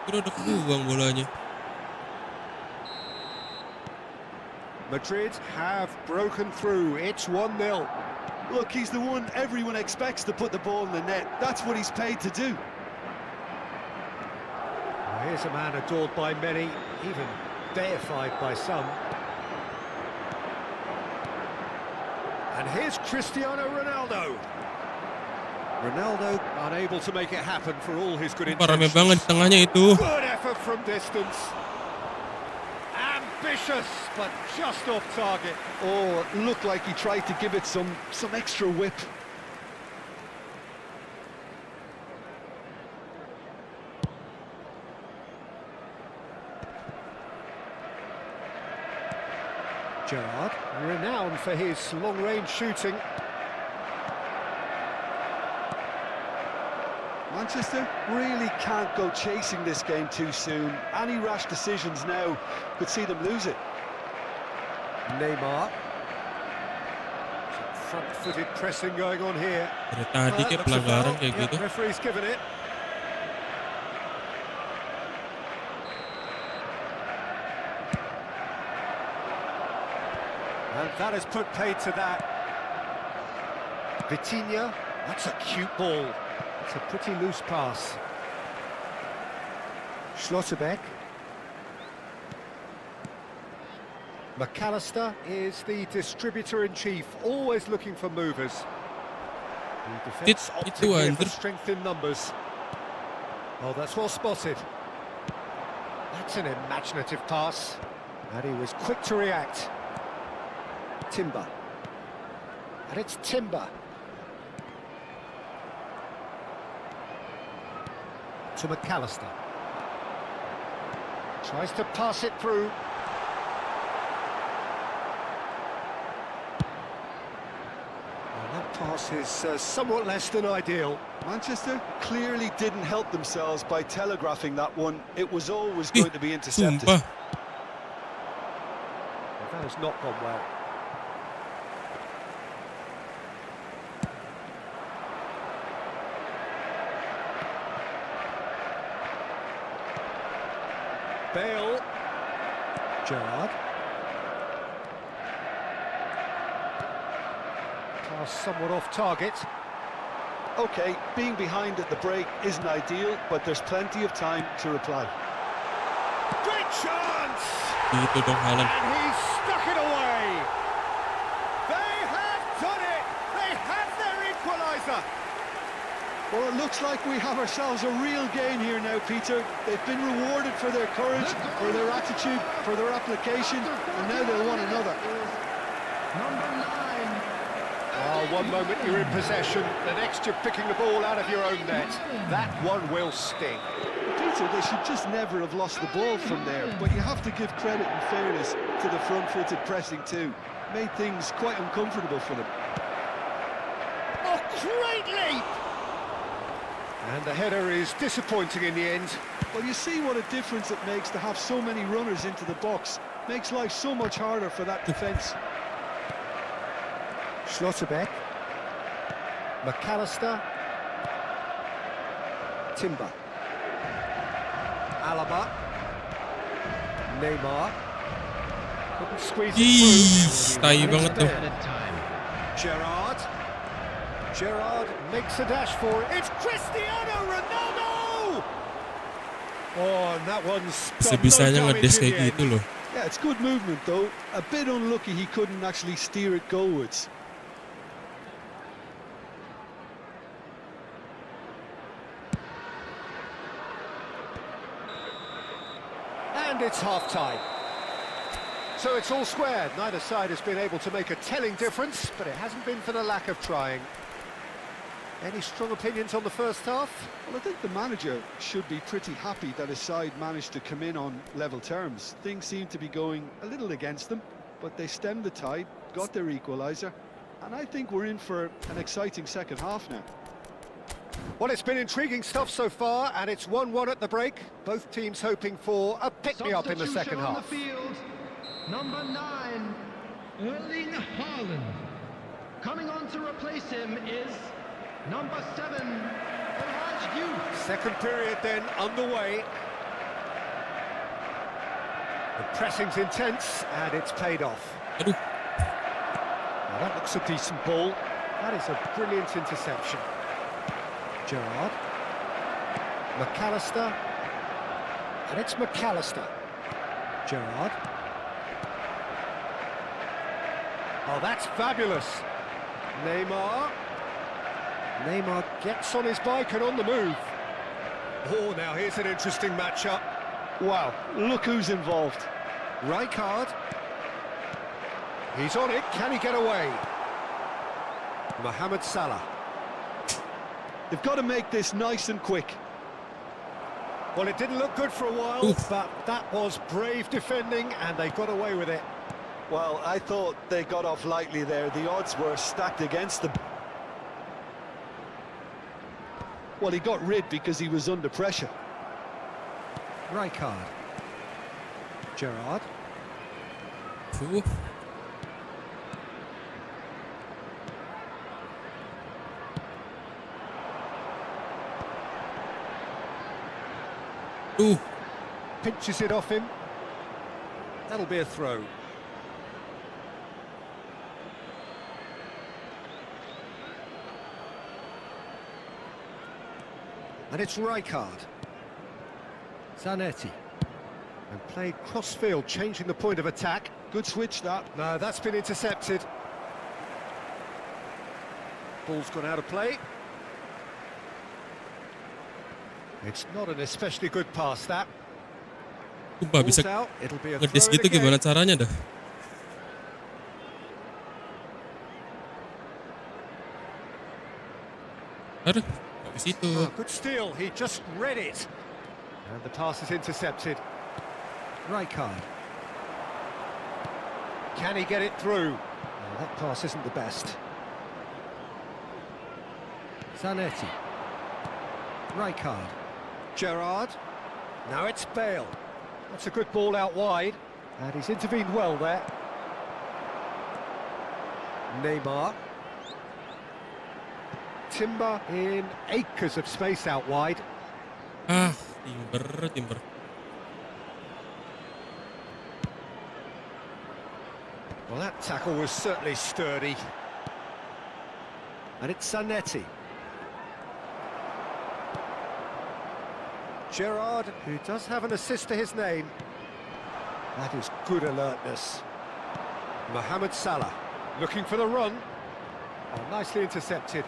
kira udah kebuang bolanya. Madrid have broken through. It's 1-0. Look, he's the one everyone expects to put the ball in the net. That's what he's paid to do. Well, here's a man adored by many, even deified by some. And here's Cristiano Ronaldo. Ronaldo unable to make it happen for all his good Rame intentions. banget di tengahnya itu. Good effort from distance. Ambitious, but just off target. Oh, it looked like he tried to give it some extra whip. Gerrard, renowned for his long-range shooting. Manchester really can't go chasing this game too soon. Any rash decisions now could see them lose it. Neymar. Some front-footed pressing going on here. Dari tadi kayak Looks a pelanggaran foul. kayak Yeah, gitu. referee's given it. And that has put paid to that. Vitinha, that's a cute ball. It's a pretty loose pass. Schlotterbeck. McAllister is the distributor-in-chief, always looking for movers. The defence opting here for strength in numbers. Oh, that's well spotted. That's an imaginative pass. And he was quick to react. Timber. And it's Timber. To McAllister. Tries to pass it through. Well, that pass is somewhat less than ideal. Manchester clearly didn't help themselves by telegraphing that one. It was always going to be intercepted. Sumpah. Well, that has not gone well. Bale. Gerrard. Pass somewhat off target. Okay, being behind at the break isn't ideal, but there's plenty of time to reply. Great chance! Gitu dong Haaland. And he's stuck it away. They have done it. They have their equaliser. Well, it looks like we have ourselves a real game here now, Peter. They've been rewarded for their courage, for their attitude, for their application, and now they'll want another. Number 9. One moment you're in possession, the next you're picking the ball out of your own net. That one will sting. Peter, they should just never have lost the ball from there, but you have to give credit and fairness to the front-footed pressing too. Made things quite uncomfortable for them. Oh, great leap! And the header is disappointing in the end. Well, you see what a difference it makes to have so many runners into the box. Makes life so much harder for that defence. Schlotterbeck. McAllister. Timber. Alaba. Neymar. Couldn't squeeze it Ih, through. tai banget tuh. Added time. Gerrard. Gerrard makes a dash for it. It's Cristiano Ronaldo! Oh, and that one's got no Bisa-bisanya damage ngedes in kayak the end. gitu loh. Yeah, it's good movement though. A bit unlucky he couldn't actually steer it goalwards. And it's half-time. So it's all squared. Neither side has been able to make a telling difference, but it hasn't been for the lack of trying. Any strong opinions on the first half? Well, I think the manager should be pretty happy that his side managed to come in on level terms. Things seem to be going a little against them, but they stemmed the tide, got their equaliser, and I think we're in for an exciting second half now. Well, it's been intriguing stuff so far, and it's 1-1 at the break. Both teams hoping for a pick-me-up in the second Substitution on half. the field. Number 9, Erling Haaland. Coming on to replace him is number 7, Elijah. Second period then underway. The pressing's intense, and it's paid off. Aduh, Now that looks a decent ball. That is a brilliant interception. Gerrard. McAllister. And it's McAllister. Gerrard. Oh, that's fabulous. Neymar. Neymar gets on his bike and on the move. Oh, now here's an interesting matchup. Wow, look who's involved. Rijkaard. He's on it. Can he get away? Mohamed Salah. They've got to make this nice and quick. Well, it didn't look good for a while, Oof. but that was brave defending, and they got away with it. Well, I thought they got off lightly there. The odds were stacked against them. Well, he got rid because he was under pressure. Rijkaard. Gerrard. tuh. Pinches it off him. That'll be a throw. And it's Rijkaard. Zanetti. And played cross-field, changing the point of attack. Good switch, that. No, that's been intercepted. Ball's gone out of play. It's not an especially good pass, that. Sumpah bisa Ball's out, it'll be a ngedes throw gitu again. gimana caranya dah? Aduh, nggak ke situ. Oh, good steal, he just read it. And the pass is intercepted. Rijkaard. Can he get it through? Oh, that pass isn't the best. Zanetti. Rijkaard. Gerrard. Now it's Bale. That's a good ball out wide. And he's intervened well there. Neymar. Timber in acres of space out wide. Ah, timber. Well, that tackle was certainly sturdy. And it's Zanetti. Gerrard, who does have an assist to his name. That is good alertness. Mohamed Salah, looking for the run. Oh, nicely intercepted.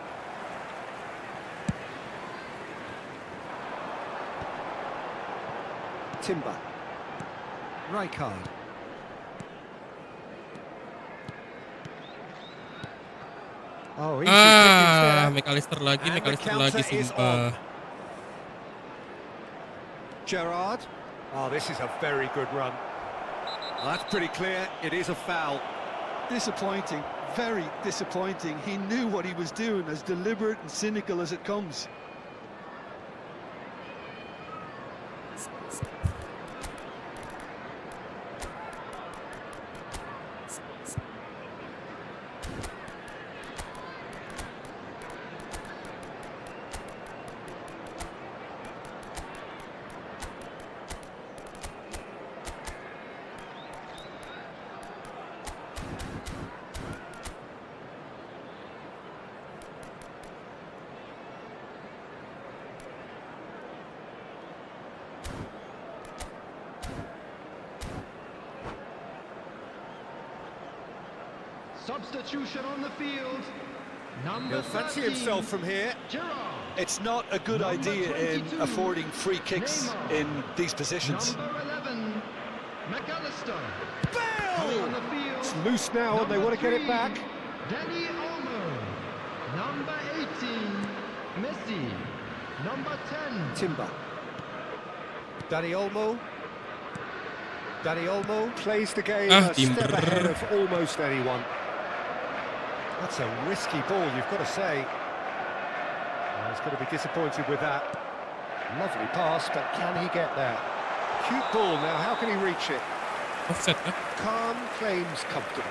Timber. Rijkaard. Oh, easy pickings there. McAllister lagi, And the McAllister lagi, counter is sumpah. on. Gerrard. Oh, this is a very good run. Well, that's pretty clear. It is a foul. Disappointing, very disappointing. He knew what he was doing, as deliberate and cynical as it comes. Substitution on the field. Number He'll fancy 13, himself from here. Gerrard. It's not a good Number idea in 22, affording free kicks Neymar. in these positions. Number 11, McAllister. Coming on Bale! the field. It's loose now and they want to get it back. Danny Olmo. Number 18, Messi. Number 10, Timber. Danny Olmo. Danny Olmo plays the game a step Timber. ahead of almost anyone. That's a risky ball, you've got to say. Well, he's going to be disappointed with that. Lovely pass, but can he get there? Cute ball now, how can he reach it? Offset, eh? Khan claims comfortable.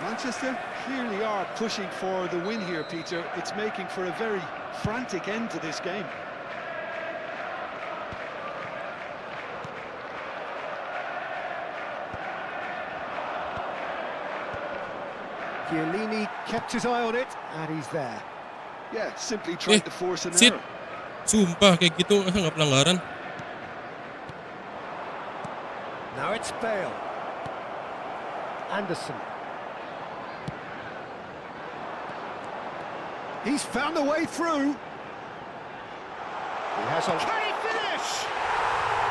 Manchester clearly are pushing for the win here, Peter. It's making for a very frantic end to this game. Chiellini kept his eye on it, and he's there. Yeah, simply trying to force an sit. error. Sumpah, kayak gitu, nggak pelanggaran. Now it's Bale. Anderson. He's found a way through. He has on. Can he finish?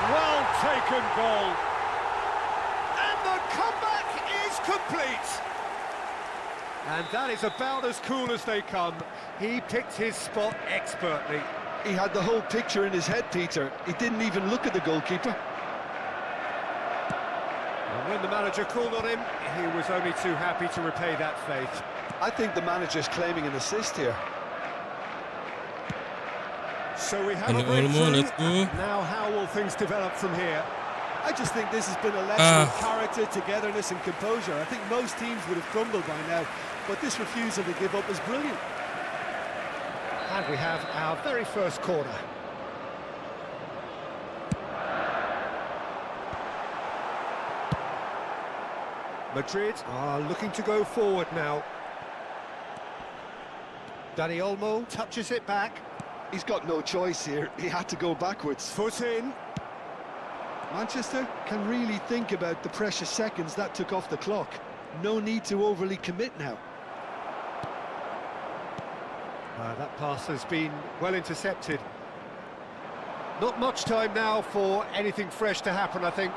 Well taken goal. And the comeback is complete. And that is about as cool as they come. He picked his spot expertly. He had the whole picture in his head, Peter. He didn't even look at the goalkeeper. And when the manager called on him, he was only too happy to repay that faith. I think the manager's claiming an assist here. So we have Danny a breakthrough. Olmo, let's go. Now how will things develop from here? I just think this has been a lesson of Ah. character, togetherness and composure. I think most teams would have crumbled by now, but this refusal to give up is brilliant. And we have our very first corner. Madrid are looking to go forward now. Danny Olmo touches it back. He's got no choice here. He had to go backwards. Foot in. Manchester can really think about the precious seconds that took off the clock. No need to overly commit now. That pass has been well intercepted. Not much time now for anything fresh to happen, I think.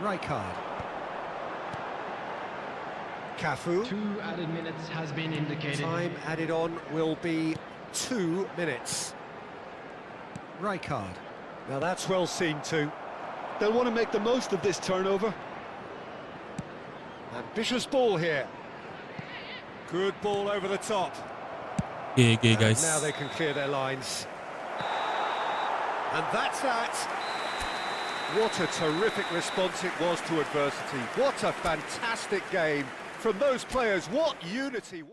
Rijkaard. Cafu. 2 added minutes has been indicated. Time added on will be 2 minutes. Rijkaard. Now that's well seen too. They'll want to make the most of this turnover. Ambitious ball here. Good ball over the top. Okay, And guys. now they can clear their lines. And that's that. What a terrific response it was to adversity. What a fantastic game from those players. What unity.